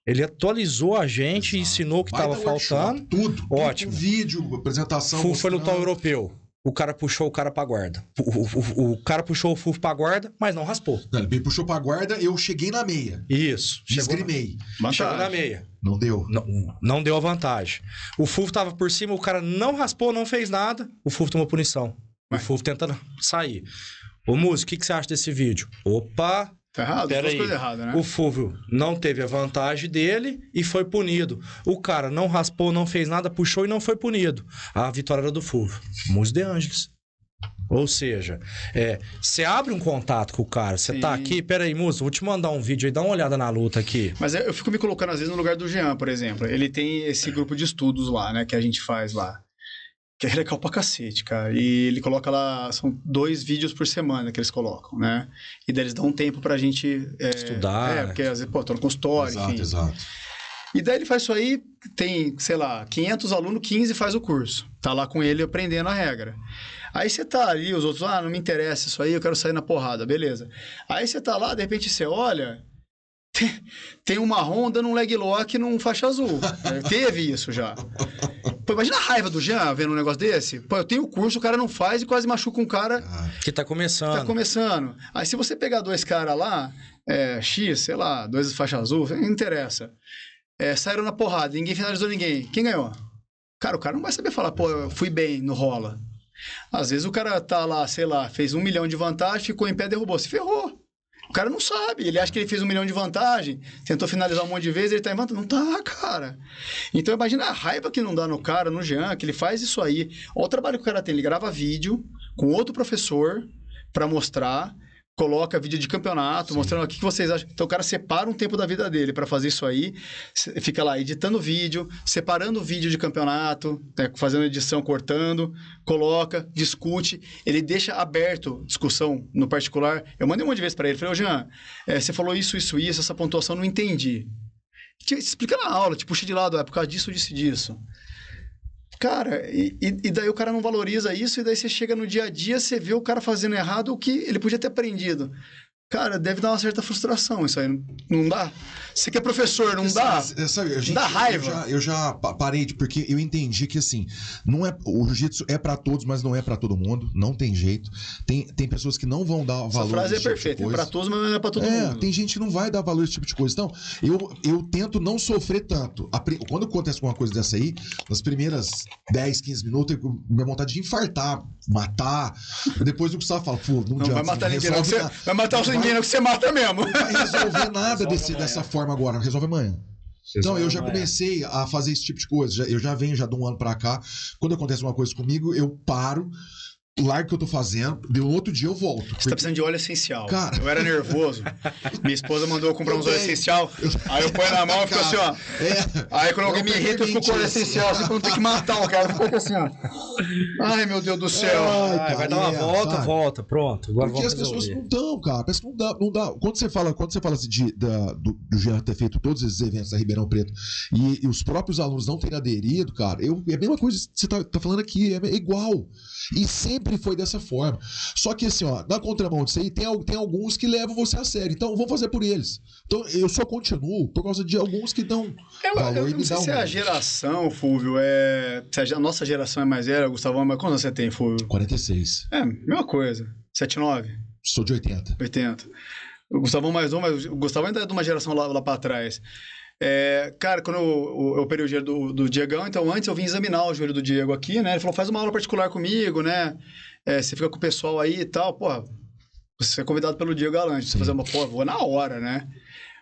S2: ele atualizou a gente, ensinou o que tava faltando.
S1: Tudo.
S2: Ótimo.
S1: Vídeo, apresentação.
S2: Foi lutar europeu. O cara puxou o cara pra guarda. O cara puxou o FUF pra guarda, mas não raspou.
S1: Não, ele me puxou pra guarda, eu cheguei na meia.
S2: Isso.
S1: Esgrimei.
S2: Chegou na meia.
S1: Não deu.
S2: Não deu a vantagem. O FUF tava por cima, o cara não raspou, não fez nada. O FUF tomou punição. O FUF tentando sair. Ô, músico, o que você acha desse vídeo? Opa...
S3: Tá errado,
S2: Peraí,
S3: coisa errada, né?
S2: O Fúvio não teve a vantagem dele e foi punido. O cara não raspou, não fez nada, puxou e não foi punido. A vitória era do Fúvio. Músico de Ângeles. Ou seja, você abre um contato com o cara, você tá aqui, peraí, músico, vou te mandar um vídeo aí, dá uma olhada na luta aqui.
S3: Mas eu fico me colocando às vezes no lugar do Jean, por exemplo. Ele tem esse grupo de estudos lá, né, que a gente faz lá. Que é legal pra cacete, cara. E ele coloca lá, são 2 vídeos por semana que eles colocam, né? E daí eles dão um tempo pra gente...
S2: estudar.
S3: Porque às vezes, tô no consultório, enfim.
S1: Exato.
S3: E daí ele faz isso aí, tem, sei lá, 500 alunos, 15 faz o curso. Tá lá com ele aprendendo a regra. Aí você tá ali, os outros, não me interessa isso aí, eu quero sair na porrada, beleza. Aí você tá lá, de repente você olha... Tem uma marrom dando um leg lock num faixa azul. Teve isso já. Pô, imagina a raiva do Jean vendo um negócio desse. Pô, eu tenho curso, o cara não faz e quase machuca um cara...
S2: Que tá começando.
S3: Aí se você pegar 2 caras lá, X, sei lá, 2 faixa azul, não interessa. Saíram na porrada, ninguém finalizou ninguém. Quem ganhou? Cara, o cara não vai saber falar, pô, eu fui bem no rola. Às vezes o cara tá lá, sei lá, fez 1 milhão de vantagem, ficou em pé, derrubou. Se ferrou. O cara não sabe, ele acha que ele fez 1 milhão de vantagem, tentou finalizar um monte de vezes, ele tá em vantagem. Não tá, cara. Então imagina a raiva que não dá no cara, no Jean, que ele faz isso aí. Olha o trabalho que o cara tem, ele grava vídeo com outro professor para mostrar, coloca vídeo de campeonato, mostrando o que vocês acham. Então o cara separa um tempo da vida dele para fazer isso aí, fica lá editando vídeo, separando o vídeo de campeonato, fazendo edição, cortando, coloca, discute, ele deixa aberto discussão no particular. Eu mandei um monte de vezes para ele, falei, Jean, você falou isso, essa pontuação não entendi. Explica na aula, puxa de lado, por causa disso, disso. Cara, e daí o cara não valoriza isso, e daí você chega no dia a dia, você vê o cara fazendo errado o que ele podia ter aprendido Cara, deve dar uma certa frustração isso aí. Não dá? Você que é professor, não dá?
S1: Gente,
S3: dá raiva.
S1: Eu já parei, porque eu entendi que, assim, não é, o jiu-jitsu é pra todos, mas não é pra todo mundo. Não tem jeito. Tem pessoas que não vão dar valor.
S3: Essa frase é
S1: tipo
S3: perfeita. É pra todos, mas não é pra todo mundo.
S1: Tem gente que não vai dar valor a esse tipo de coisa. Então, eu tento não sofrer tanto. Quando acontece alguma coisa dessa aí, nas primeiras 10, 15 minutos, minha vontade de infartar, matar. Depois o Gustavo fala, pô, não
S3: vai matar ninguém, não. Vai matar os ninguém, que você mata mesmo.
S1: Não vai resolver nada dessa forma agora, resolve amanhã. Então, eu já comecei a fazer esse tipo de coisa. Eu já venho de um ano pra cá. Quando acontece uma coisa comigo, eu paro, largo o que eu tô fazendo, de outro dia eu volto.
S3: Você tá precisando de óleo essencial.
S1: Cara...
S3: Eu era nervoso. Minha esposa mandou eu comprar uns óleo essencial. Aí eu ponho na mão e fico assim, ó. Aí quando alguém me irrita, eu fico com óleo essencial, assim, quando tem que matar o cara. Eu fico assim, ó. Ai, meu Deus do céu.
S2: Vai dar uma volta, sabe? Volta, pronto. Agora
S1: porque as pessoas não dão, cara. Parece que não dá. Quando você fala assim do Jean ter feito todos esses eventos da Ribeirão Preto e os próprios alunos não terem aderido, cara, é a mesma coisa que você tá falando aqui, é igual. E sempre foi dessa forma. Só que assim, ó, na contramão disso aí, tem alguns que levam você a sério. Então, vamos fazer por eles. Então, eu só continuo por causa de alguns que dão valor e me dão.
S3: Eu não sei se é a geração, Fúvio, se a nossa geração é mais velha, Gustavão, mas quantos você tem, Fúvio?
S1: 46.
S3: Mesma coisa. 79?
S1: Sou de 80.
S3: 80. O Gustavão mais um, mas o Gustavão ainda é de uma geração lá pra trás. Cara, quando eu operei o joelho do Diegão, então antes eu vim examinar o joelho do Diego aqui, né? Ele falou, faz uma aula particular comigo, né? Você fica com o pessoal aí e tal, porra, você é convidado pelo Diego Galante, você fazer vou na hora, né?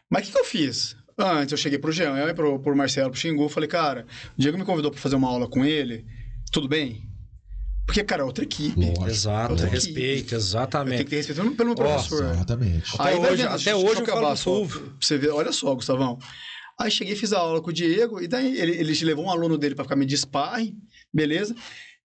S3: Mas o que eu fiz? Antes eu cheguei pro Jean, pro Marcelo, pro Xingu, falei, cara, o Diego me convidou pra fazer uma aula com ele, tudo bem? Porque, cara, é outra equipe.
S2: Lógico, exato, respeito, exatamente.
S3: Tem que ter respeito pelo meu professor.
S1: Exatamente.
S2: Até hoje eu falo Fúvio.
S3: Você vê, olha só, Gustavão. Aí cheguei e fiz a aula com o Diego, e daí ele levou um aluno dele para ficar me de sparring, beleza?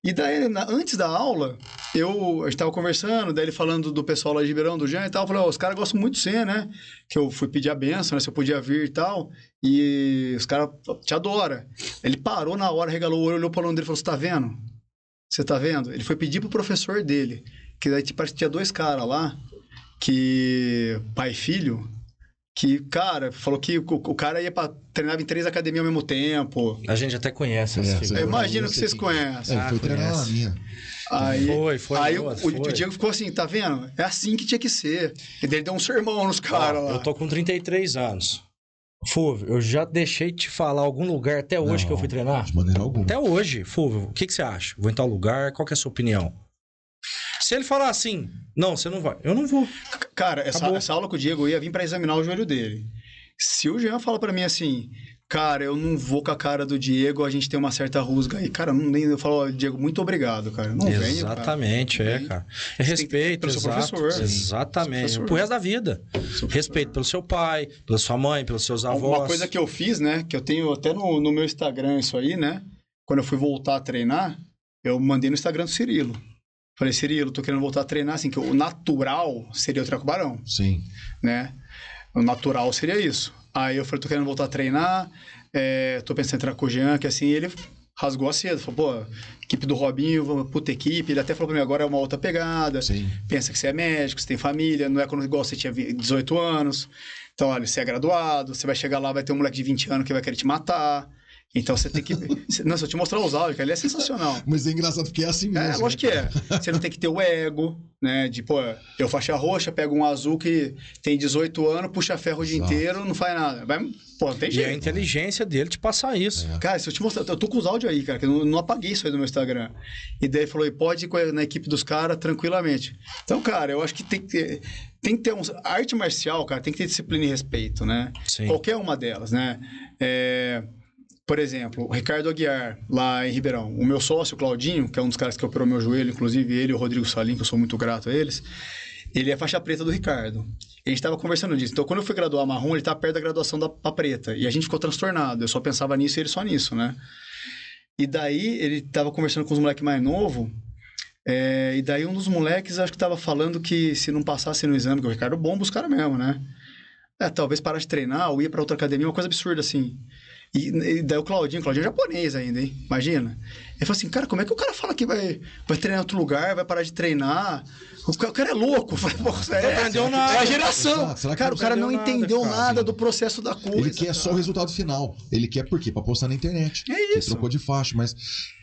S3: E daí, antes da aula, a gente tava conversando, daí ele falando do pessoal lá de Ribeirão, do Jean e tal, eu falei, os caras gostam muito de você, né? Que eu fui pedir a benção, né? Se eu podia vir e tal, e os caras te adoram. Ele parou na hora, regalou o olho, olhou pro aluno dele e falou, você tá vendo? Você tá vendo? Ele foi pedir pro professor dele, que daí parece que tinha 2 caras lá, que pai e filho, que, cara, falou que o cara ia treinava em 3 academias ao mesmo tempo.
S2: A gente até conhece essa figura.
S3: Eu imagino que vocês conhecem.
S1: Ele foi treinar na minha.
S3: Aí
S2: foi.
S3: O Diego ficou assim, tá vendo? É assim que tinha que ser. E daí ele deu um sermão nos caras lá.
S2: Eu tô com 33 anos. Fúvio, eu já deixei de te falar algum lugar até hoje que eu fui treinar?
S1: De maneira alguma.
S2: Até hoje, Fúvio, o que você acha? Vou em tal lugar, qual que é a sua opinião? Se ele falar assim, não, você não vai, eu não vou.
S3: Cara, essa aula com o Diego, eu ia vir pra examinar o joelho dele. Se o Jean fala pra mim assim, cara, eu não vou com a cara do Diego, a gente tem uma certa rusga aí. Cara, eu falo, Diego, muito obrigado, cara. Não venho,
S2: exatamente, cara. É respeito pelo seu professor. Exatamente. Pro resto da vida. Respeito pelo seu pai, pela sua mãe, pelos seus avós.
S3: Uma coisa que eu fiz, né, que eu tenho até no meu Instagram isso aí, né, quando eu fui voltar a treinar, eu mandei no Instagram do Cirilo. Falei, Cirilo, tô querendo voltar a treinar, assim, que o natural seria o Tracubarão.
S1: Sim.
S3: Né? O natural seria isso. Aí eu falei, tô querendo voltar a treinar, tô pensando em treinar com o Jean, que assim, ele rasgou a seda. Falou, pô, equipe do Robinho, puta equipe. Ele até falou pra mim, agora é uma outra pegada.
S1: Sim.
S3: Pensa que você é médico, você tem família, não é igual você tinha 18 anos. Então, olha, você é graduado, você vai chegar lá, vai ter um moleque de 20 anos que vai querer te matar. Então você tem que... Não, se eu te mostrar os áudios, ele é sensacional.
S1: Mas é engraçado porque é assim mesmo.
S3: Lógico que é. Você não tem que ter o ego, né? De, pô, eu faixa roxa, pego um azul que tem 18 anos, puxa ferro o dia inteiro, não faz nada. Pô, não tem jeito.
S2: E a inteligência dele te passar isso.
S3: Cara, se eu te mostrar... Eu tô com os áudios aí, cara, que eu não apaguei isso aí do meu Instagram. E daí falou, pode ir na equipe dos caras tranquilamente. Então, cara, eu acho que tem que ter a arte marcial, cara, tem que ter disciplina e respeito, né?
S2: Sim.
S3: Qualquer uma delas, né? Por exemplo, o Ricardo Aguiar, lá em Ribeirão. O meu sócio, o Claudinho, que é um dos caras que operou meu joelho, inclusive ele e o Rodrigo Salim, que eu sou muito grato a eles, ele é faixa preta do Ricardo. E a gente estava conversando disso. Então, quando eu fui graduar marrom, ele tá perto da graduação pra preta. E a gente ficou transtornado. Eu só pensava nisso e ele só nisso, né? E daí, ele tava conversando com os moleques mais novos. E daí, um dos moleques, acho que tava falando que se não passasse no exame, que o Ricardo bomba os caras mesmo, né? Talvez parar de treinar ou ir pra outra academia, uma coisa absurda assim. E daí o Claudinho é japonês ainda, hein? Imagina. Ele falou assim, cara, como é que o cara fala que vai treinar em outro lugar, vai parar de treinar? O cara é louco. Não
S2: entendeu nada.
S3: É a geração.
S1: Cara,
S3: o cara não entendeu nada do processo da coisa.
S1: Ele quer só o resultado final. Ele quer por quê? Pra postar na internet.
S3: É isso.
S1: Ele trocou de faixa, mas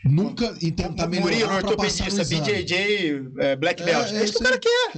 S1: nunca tentar melhorar.
S3: Murilo,
S1: pra passar no
S3: ortopedista,
S1: exame.
S3: BJJ, Black Belt. É isso que o cara quer.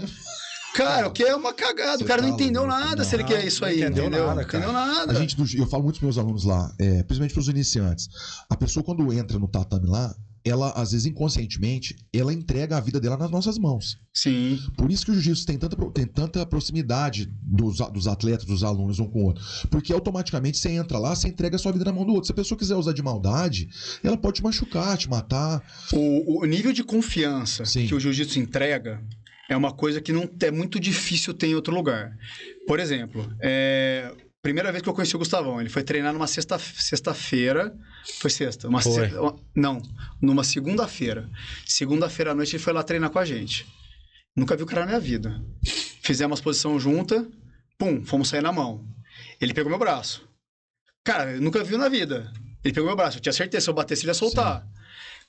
S3: Cara, o que é uma cagada.
S1: Você
S3: O cara não
S1: tá
S3: entendeu
S1: louco,
S3: nada
S1: não.
S3: se ele quer isso aí.
S2: Entendeu nada,
S3: Não entendeu nada.
S1: A gente, eu falo muito pros meus alunos lá, principalmente pros iniciantes. A pessoa, quando entra no tatame lá, ela, às vezes, inconscientemente, ela entrega a vida dela nas nossas mãos.
S3: Sim.
S1: Por isso que o jiu-jitsu tem tanta proximidade dos atletas, dos alunos, um com o outro. Porque automaticamente você entra lá, você entrega a sua vida na mão do outro. Se a pessoa quiser usar de maldade, ela pode te machucar, te matar.
S3: O nível de confiança
S1: Sim.
S3: que o jiu-jitsu entrega é uma coisa que não é muito difícil ter em outro lugar. Por exemplo, primeira vez que eu conheci o Gustavão, ele foi treinar numa sexta-feira. Foi sexta? Não, numa segunda-feira. Segunda-feira à noite ele foi lá treinar com a gente. Nunca vi o cara na minha vida. Fizemos posição junta, pum, fomos sair na mão. Ele pegou meu braço. Cara, eu nunca viu na vida. Ele pegou meu braço, eu tinha certeza, se eu batesse ele ia soltar. Sim.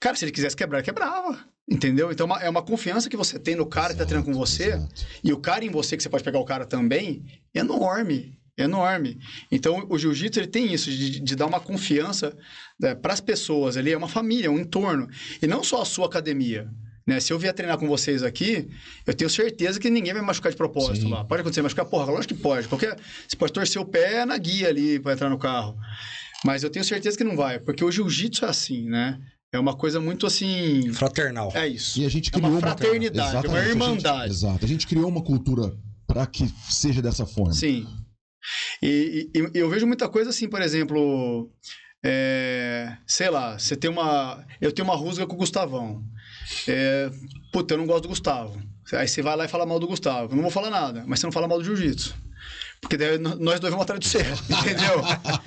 S3: Cara, se ele quisesse quebrar, ele quebrava. Entendeu? Então é uma confiança que você tem no cara que tá treinando com você. Exato. E o cara em você, que você pode pegar o cara também, é enorme. Enorme. Então, o jiu-jitsu ele tem isso, de dar uma confiança para as pessoas ali, é uma família, um entorno. E não só a sua academia. Né? Se eu vier treinar com vocês aqui, eu tenho certeza que ninguém vai me machucar de propósito. Sim. Lá. Pode acontecer machucar? Porra, lógico que pode. Você pode torcer o pé na guia ali para entrar no carro. Mas eu tenho certeza que não vai, porque o jiu-jitsu é assim, né? É uma coisa muito assim...
S2: fraternal.
S3: É isso.
S1: E a gente criou
S3: uma fraternidade, uma irmandade.
S1: Exato. A gente criou uma cultura para que seja dessa forma.
S3: Sim. E eu vejo muita coisa assim, por exemplo, sei lá, eu tenho uma rusga com o Gustavão. Puta, eu não gosto do Gustavo. Aí você vai lá e fala mal do Gustavo. Eu não vou falar nada, mas você não fala mal do jiu-jitsu. Porque daí nós dois vamos atrás de você, entendeu?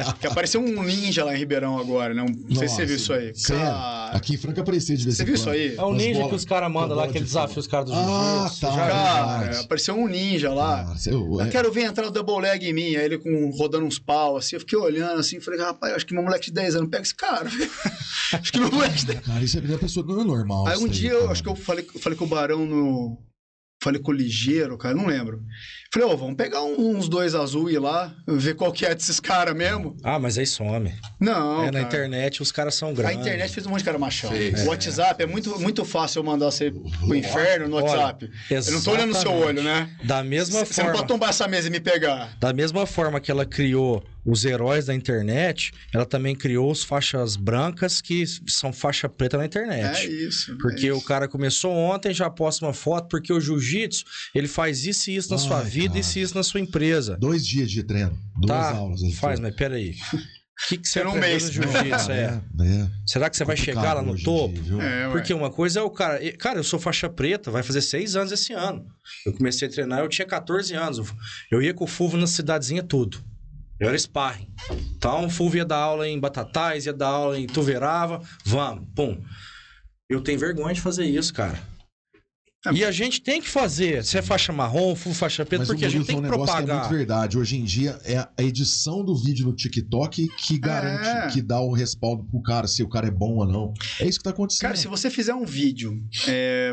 S3: Porque apareceu um ninja lá em Ribeirão agora, né? Não sei se você viu isso aí.
S1: Cara... Aqui em Franca apareceu de vez em quando.
S3: Você viu isso aí?
S2: É o ninja que os caras mandam lá, que desafia os caras do jiu-jitsu.
S1: Tá.
S3: Cara, apareceu um ninja lá. Eu quero ver entrar o double leg em mim. Aí ele rodando uns pau, assim. Eu fiquei olhando assim, falei, rapaz, acho que meu moleque de 10 anos pega esse cara. Acho que meu moleque de 10 anos.
S1: Cara, isso é uma pessoa não é normal.
S3: Aí um dia, eu acho que eu falei com o Barão no... Falei com o Ligeiro, cara, não lembro. Falei, vamos pegar uns 2 azul e ir lá, ver qual que é desses caras mesmo.
S2: Ah, mas aí some.
S3: Não,
S2: na internet os caras são grandes.
S3: A internet fez um monte de cara machão. O WhatsApp é muito fácil eu mandar você pro inferno no WhatsApp.
S2: Olha,
S3: eu não tô olhando no seu olho, né?
S2: Da mesma forma...
S3: Você não pode tombar essa mesa e me pegar.
S2: Da mesma forma que ela criou os heróis da internet, ela também criou os faixas brancas que são faixa preta na internet.
S3: É isso.
S2: Porque o cara começou ontem, já posta uma foto, porque o jiu-jitsu, ele faz isso e isso na sua vida, isso e isso na sua empresa.
S1: 2 dias de treino, 2 aulas.
S2: Faz, mas peraí. O que você aprendeu no jiu-jitsu? Será que você vai chegar lá no topo? Porque uma coisa é o cara... Cara, eu sou faixa preta, vai fazer 6 anos esse ano. Eu comecei a treinar, eu tinha 14 anos. Eu ia com o Fulvio na cidadezinha tudo. Eu era sparring. Então, o Fulvio ia dar aula em Batatais, ia dar aula em Tuverava. Vamos, pum. Eu tenho vergonha de fazer isso, cara. E a gente tem que fazer. Se é faixa marrom, faixa preta, porque a gente tem que propagar.
S1: Que é muito verdade. Hoje em dia, é a edição do vídeo no TikTok que garante, que dá o respaldo pro cara, se o cara é bom ou não. É isso que tá acontecendo.
S3: Cara, se você fizer um vídeo,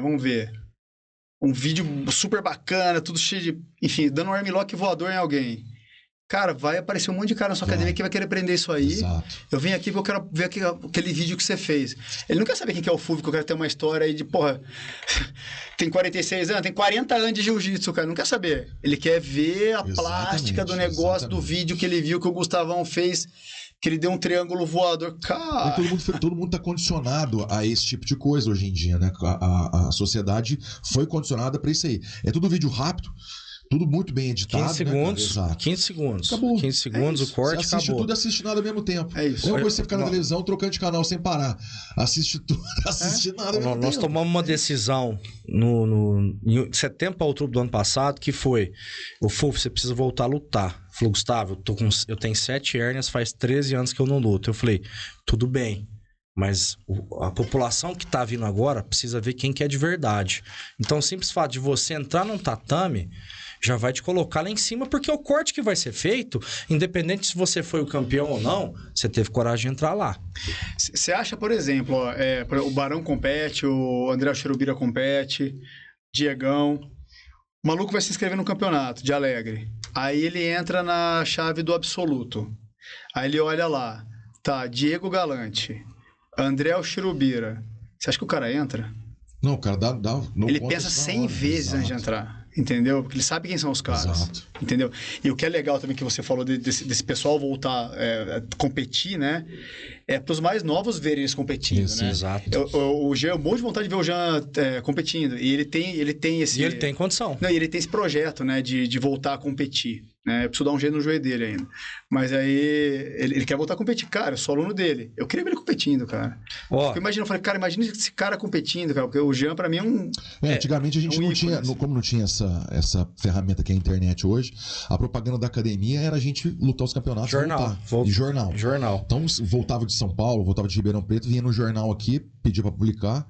S3: vamos ver, um vídeo super bacana, tudo cheio de... Enfim, dando um armlock voador em alguém. Cara, vai aparecer um monte de cara na sua academia que vai querer aprender isso aí.
S1: Exato.
S3: Eu vim aqui porque eu quero ver aquele vídeo que você fez. Ele não quer saber quem que é o Fulvio, que eu quero ter uma história aí de, porra, tem 46 anos, tem 40 anos de jiu-jitsu, cara. Não quer saber. Ele quer ver a plástica do negócio, do vídeo que ele viu que o Gustavão fez, que ele deu um triângulo voador. Cara...
S1: Todo mundo tá condicionado a esse tipo de coisa hoje em dia, né? A sociedade foi condicionada pra isso aí. É tudo vídeo rápido. Tudo muito bem editado.
S2: 15 segundos. Né, 15 segundos.
S1: Acabou.
S2: 15 segundos, o corte,
S1: você assiste
S2: acabou.
S1: Tudo, assiste nada ao mesmo tempo.
S3: É isso.
S1: Não é você ficar na televisão trocando de canal sem parar. Assiste tudo, assiste nada ao mesmo tempo.
S2: Nós tomamos uma decisão em setembro para outubro do ano passado, que foi: o Fulvio, você precisa voltar a lutar. Falou, Gustavo, eu tenho 7 hérnias, faz 13 anos que eu não luto. Eu falei, tudo bem. Mas a população que tá vindo agora precisa ver quem que é de verdade. Então, o simples fato de você entrar num tatame, já vai te colocar lá em cima, porque é o corte que vai ser feito, independente se você foi o campeão ou não, você teve coragem de entrar lá.
S3: Você acha, por exemplo, o Barão compete, o André Cherubira compete, Diegão. O maluco vai se inscrever no campeonato de Alegre. Aí ele entra na chave do absoluto. Aí ele olha lá, tá, Diego Galante, André Cherubira. Você acha que o cara entra?
S1: Não, o cara dá
S3: ele pensa 100 vezes antes de entrar. Entendeu? Porque ele sabe quem são os caras. Exato. Entendeu? E o que é legal também que você falou desse pessoal voltar a competir, né? É para os mais novos verem eles competindo,
S2: isso,
S3: né?
S2: Exato.
S3: O Jean, eu morro de vontade de ver o Jean competindo. E ele tem esse...
S2: E ele tem condição.
S3: Não, e ele tem esse projeto, né? De voltar a competir. Né? Eu preciso dar um jeito no joelho dele ainda. Mas aí ele quer voltar a competir. Cara, eu sou aluno dele. Eu queria ver ele competindo, cara. Eu falei, cara, imagina esse cara competindo, cara. Porque o Jean, pra mim, é um...
S1: antigamente a gente não tinha... Como não tinha essa ferramenta que é a internet hoje, a propaganda da academia era a gente lutar os campeonatos. Jornal. Então, voltava de São Paulo, voltava de Ribeirão Preto, vinha no jornal aqui, pedia pra publicar,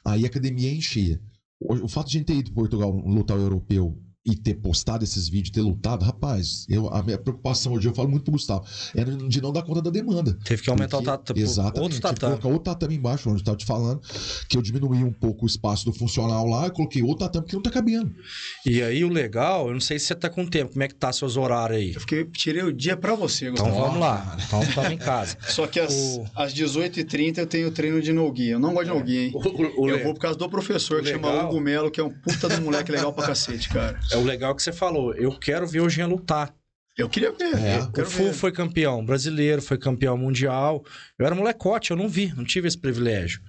S1: aí a academia enchia. O fato de a gente ter ido para Portugal lutar o europeu e ter postado esses vídeos, ter lutado, rapaz, a minha preocupação hoje, eu falo muito pro Gustavo, era de não dar conta da demanda.
S2: Teve que aumentar o tatame.
S1: Exatamente. Outro tatame. Colocar outro tatame embaixo, onde eu estava te falando, que eu diminuí um pouco o espaço do funcional lá, e coloquei outro tatame que não tá cabendo.
S2: E aí o legal, eu não sei se você tá com tempo, como é que tá seus horários aí?
S3: Eu tirei o dia pra você, Gustavo.
S2: Então vamos lá, então estamos em casa.
S3: Só que às 18h30 eu tenho treino de no-gi. Eu não gosto de no-gi, hein? Eu vou por causa do professor que chama Hugo Melo, que é um puta de moleque legal pra cacete, cara.
S2: É o legal que você falou, eu quero ver o Jean lutar.
S3: Eu queria ver.
S2: O Fu foi campeão brasileiro, foi campeão mundial. Eu era molecote, eu não tive esse privilégio.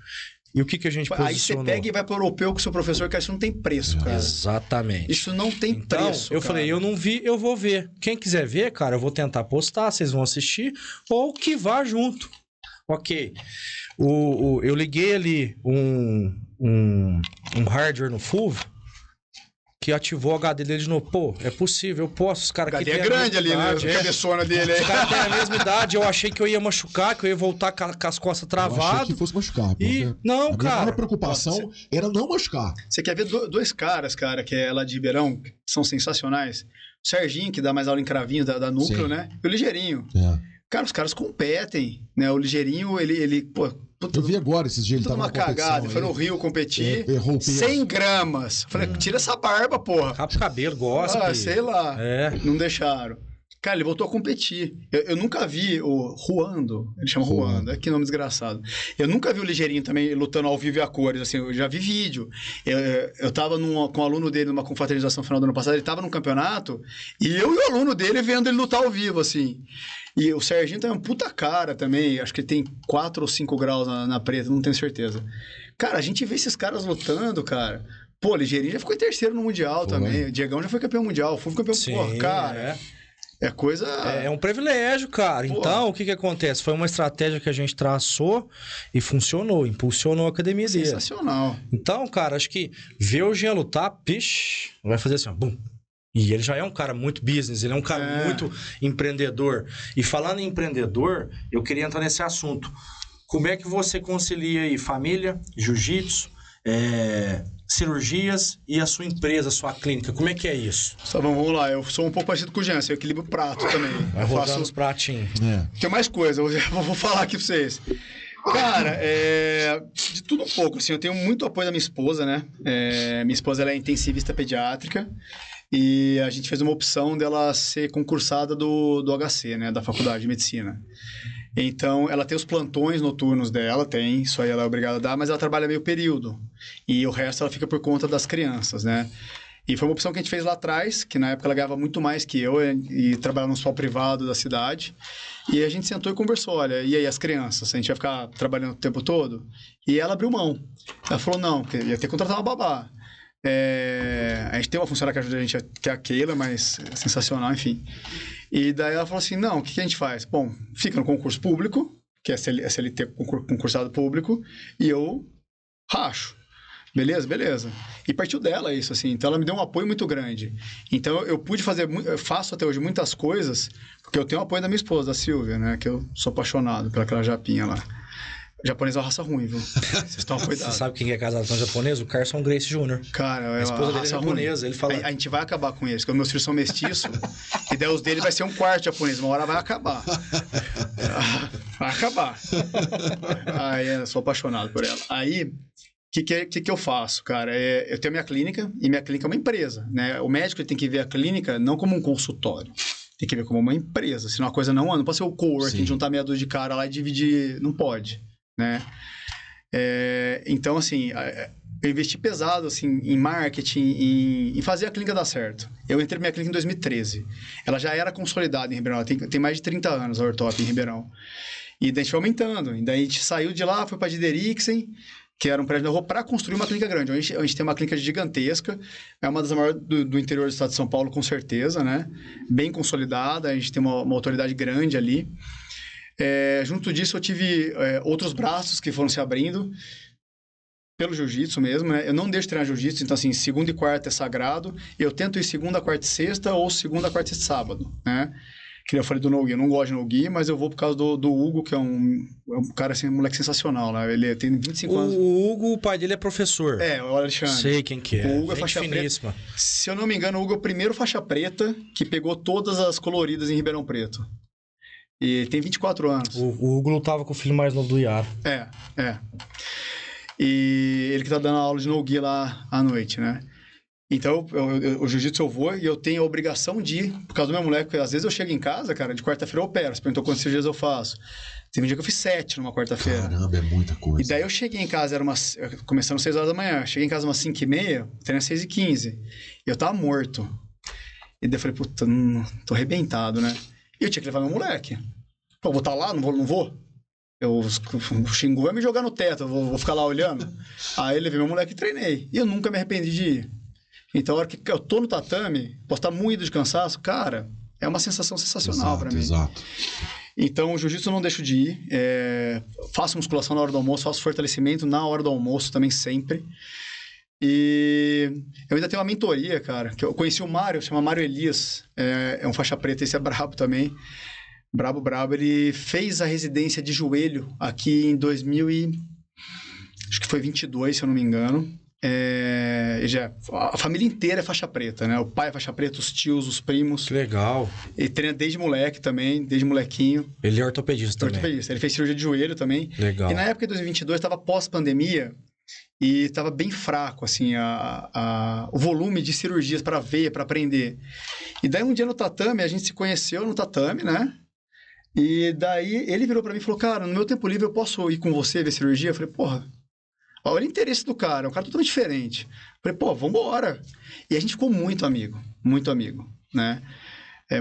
S2: E o que a gente posicionou? Aí você
S3: pega e vai pro europeu com o seu professor, que isso não tem preço, cara.
S2: Exatamente.
S3: Isso não tem preço,
S2: eu falei, eu não vi, eu vou ver. Quem quiser ver, cara, eu vou tentar postar, vocês vão assistir, ou que vá junto. Ok. Eu liguei ali um hardware no FUV, que ativou o HD dele de novo. Pô, é possível, eu posso. Os caras aqui
S3: têm a grande ali, idade, né? Cabeçona dele aí.
S2: Os caras têm a mesma idade. Eu achei que eu ia machucar, que eu ia voltar com as costas travadas. Eu achei
S1: que fosse machucar.
S2: Não, cara.
S1: A minha preocupação era não machucar.
S3: Você quer ver dois caras, cara, que é lá de Ribeirão, que são sensacionais? O Serginho, que dá mais aula em cravinho da Núcleo, sim, né? E o Ligeirinho. Cara, os caras competem, né? O Ligeirinho, ele
S1: eu vi agora esses dias, ele tava
S3: uma cagada, foi no Rio competir, 100 gramas. Falei, tira essa barba, porra.
S2: Rapa o cabelo, gosta.
S3: Sei lá. Não deixaram. Cara, ele voltou a competir. Eu nunca vi o Ruando, ele chama Ruando, que nome desgraçado. Eu nunca vi o Ligeirinho também lutando ao vivo e a cores, assim, eu já vi vídeo. Eu tava com um aluno dele numa confraternização no final do ano passado, ele tava num campeonato, e eu e o aluno dele vendo ele lutar ao vivo, assim. E o Serginho tem uma puta cara também, acho que ele tem 4 ou 5 graus na preta, não tenho certeza. Cara, a gente vê esses caras lutando, cara. Pô, o Ligeirinho já ficou em terceiro no Mundial também, o Diegão já foi campeão mundial, fui campeão...
S2: Sim,
S3: porra, cara... É coisa...
S2: É um privilégio, cara. Pô. Então, o que acontece? Foi uma estratégia que a gente traçou e funcionou, impulsionou a academia dele.
S3: Sensacional.
S2: Então, cara, acho que ver o Jean lutar, pish, vai fazer assim, ó, bum. E ele já é um cara muito business, ele é um cara muito empreendedor. E falando em empreendedor, eu queria entrar nesse assunto. Como é que você concilia aí família, jiu-jitsu, cirurgias e a sua empresa, a sua clínica? Como é que é isso?
S3: Tá bom, vamos lá. Eu sou um pouco parecido com o Jean, eu equilibro o prato também.
S2: Vai rodando os pratinhos.
S3: Tem mais coisa, eu vou falar aqui pra vocês. Cara, de tudo um pouco, assim, eu tenho muito apoio da minha esposa, né? Minha esposa, ela é intensivista pediátrica e a gente fez uma opção dela ser concursada do HC, né? Da Faculdade de Medicina. Então, ela tem os plantões noturnos dela, isso aí ela é obrigada a dar, mas ela trabalha meio período. E o resto ela fica por conta das crianças, né? E foi uma opção que a gente fez lá atrás, que na época ela ganhava muito mais que eu e trabalhava no hospital privado da cidade. E a gente sentou e conversou, olha, e aí as crianças? A gente vai ficar trabalhando o tempo todo? E ela abriu mão. Ela falou, não, porque ia ter que contratar uma babá. A gente tem uma funcionária que ajuda a gente, que é a Keila, mas é sensacional, enfim. E daí ela falou assim, não, o que a gente faz? Bom, fica no concurso público, que é SLT concursado público, e eu racho. Beleza. E partiu dela isso, assim. Então, ela me deu um apoio muito grande. Então, eu pude fazer... Eu faço até hoje muitas coisas, porque eu tenho o apoio da minha esposa, da Silvia, né? Que eu sou apaixonado pelaquela japinha lá. Japonês é uma raça ruim, viu? Vocês tomam cuidado.
S2: Você sabe quem é casado com um japonês? O Carson Grace Jr.
S3: Cara,
S2: A esposa dele é japonesa. Ele fala...
S3: A gente vai acabar com isso, porque meus filhos são mestiços, e daí os dele vai ser um quarto japonês. Uma hora vai acabar. Vai acabar. Aí eu sou apaixonado por ela. Aí, o que eu faço, cara? Eu tenho minha clínica, e minha clínica é uma empresa, né? O médico ele tem que ver a clínica não como um consultório. Tem que ver como uma empresa. Senão a coisa não anda. Não pode ser o coworking, juntar meia dúzia de cara lá e dividir. Não pode, né? Então, assim, eu investi pesado, assim, em marketing, em fazer a clínica dar certo. Eu entrei na minha clínica em 2013. Ela já era consolidada em Ribeirão. Ela tem mais de 30 anos, a Ortop, em Ribeirão. E daí a gente foi aumentando. E daí a gente saiu de lá, foi para Dideriksen, que era um prédio da rua, para construir uma clínica grande. A gente tem uma clínica gigantesca, é uma das maiores do interior do estado de São Paulo, com certeza, né? Bem consolidada, a gente tem uma autoridade grande ali. Junto disso, eu tive outros braços que foram se abrindo, pelo jiu-jitsu mesmo, né? Eu não deixo de treinar jiu-jitsu, então assim, segunda e quarta é sagrado, eu tento ir segunda, quarta e sexta, ou segunda, quarta e sábado, né? Que eu falei do no-gi, eu não gosto de no-gi, mas eu vou por causa do Hugo, que é um cara, assim, um moleque sensacional, né? Ele tem 25 anos.
S2: O Hugo, o pai dele é professor.
S3: O Alexandre.
S2: Sei quem que é.
S3: O Hugo é faixa
S2: finíssima.
S3: preta. Se eu não me engano, o Hugo é o primeiro faixa preta que pegou todas as coloridas em Ribeirão Preto. E ele tem 24 anos.
S2: O Hugo lutava com o filho mais novo do Iara.
S3: E ele que tá dando aula de no-gi lá à noite, né? Então, o jiu-jitsu eu vou e eu tenho a obrigação de ir, por causa do meu moleque, porque às vezes eu chego em casa, cara, de quarta-feira eu opero. Você perguntou quantos cirurgias eu faço. Teve um dia que eu fiz 7 numa quarta-feira.
S1: Caramba, é muita coisa.
S3: E daí eu cheguei em casa, começando às 6 horas da manhã, cheguei em casa umas 5h30, treino às 6h15. E eu tava morto. E daí eu falei, puta, tô arrebentado, né? E eu tinha que levar meu moleque. Pô, vou estar lá, não vou? O Xingu vai me jogar no teto, eu vou ficar lá olhando. Aí eu levei meu moleque e treinei. E eu nunca me arrependi de ir. Então, a hora que eu tô no tatame, posso estar moído de cansaço, cara, é uma sensação sensacional para mim. Exato. Então, o jiu-jitsu eu não deixo de ir. Faço musculação na hora do almoço, faço fortalecimento na hora do almoço também, sempre. E eu ainda tenho uma mentoria, cara, que eu conheci o Mário, chama Mário Elias, é um faixa preta, esse é brabo também. Brabo. Ele fez a residência de joelho aqui em 2022, se eu não me engano. A família inteira é faixa preta, né? O pai é faixa preta, os tios, os primos.
S2: Que legal.
S3: Ele treina desde moleque também, desde molequinho.
S2: Ele é ortopedista também.
S3: Ele fez cirurgia de joelho também.
S2: Legal.
S3: E na época de 2022, estava pós-pandemia e estava bem fraco, assim, o volume de cirurgias para ver, para aprender. E daí um dia no tatame, a gente se conheceu no tatame, né? E daí ele virou para mim e falou, cara, no meu tempo livre eu posso ir com você ver cirurgia? Eu falei, porra, olha o interesse do cara, é um cara totalmente diferente. Falei, pô, vambora. E a gente ficou muito amigo, né?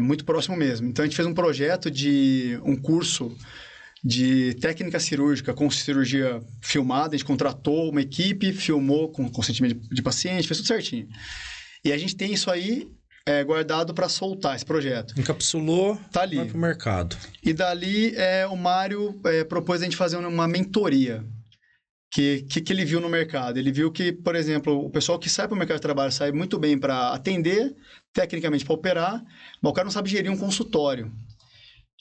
S3: Muito próximo mesmo. Então, a gente fez um projeto de um curso de técnica cirúrgica com cirurgia filmada. A gente contratou uma equipe, filmou com consentimento de paciente, fez tudo certinho. E a gente tem isso aí guardado para soltar esse projeto.
S2: Encapsulou,
S3: tá ali.
S2: Vai pro mercado.
S3: E dali, o Mário propôs a gente fazer uma mentoria. Que ele viu no mercado? Ele viu que, por exemplo, o pessoal que sai para o mercado de trabalho sai muito bem para atender, tecnicamente para operar, mas o cara não sabe gerir um consultório.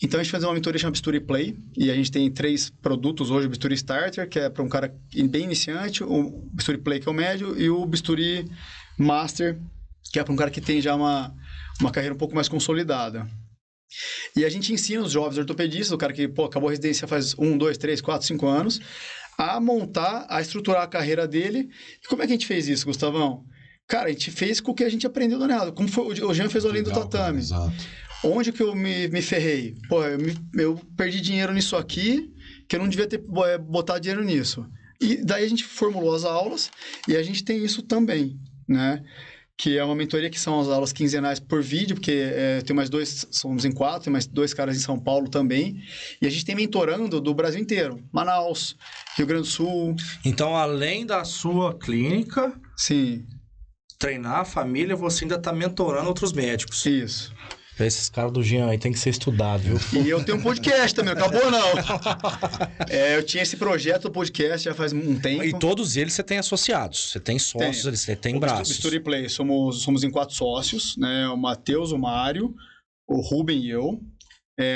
S3: Então, a gente fez uma mentoria chamada Bisturi Play, e a gente tem 3 produtos hoje, o Bisturi Starter, que é para um cara bem iniciante, o Bisturi Play, que é o médio, e o Bisturi Master, que é para um cara que tem já uma carreira um pouco mais consolidada. E a gente ensina os jovens ortopedistas, o cara que acabou a residência faz 1, 2, 3, 4, 5 anos, a montar, a estruturar a carreira dele. E como é que a gente fez isso, Gustavão? Cara, a gente fez com o que a gente aprendeu do nada. Como foi, o Jean fez o além do tatame. Exato. Onde que eu me ferrei? Pô, eu perdi dinheiro nisso aqui, que eu não devia ter botado dinheiro nisso. E daí a gente formulou as aulas, e a gente tem isso também, né? Que é uma mentoria que são as aulas quinzenais por vídeo, porque tem mais 2, somos em 4, tem mais 2 caras em São Paulo também. E a gente tem mentorando do Brasil inteiro. Manaus, Rio Grande do Sul.
S2: Então, além da sua clínica...
S3: Sim.
S2: Treinar a família, você ainda tá mentorando outros médicos.
S3: Isso.
S2: Esses caras do Jean aí tem que ser estudado, viu?
S3: E eu tenho um podcast também, não acabou não. Eu tinha esse projeto do podcast já faz um tempo.
S2: E todos eles você tem associados, você tem sócios, você tem braços.
S3: O Bisturi Play, somos em 4 sócios, né? O Matheus, o Mário, o Ruben e eu.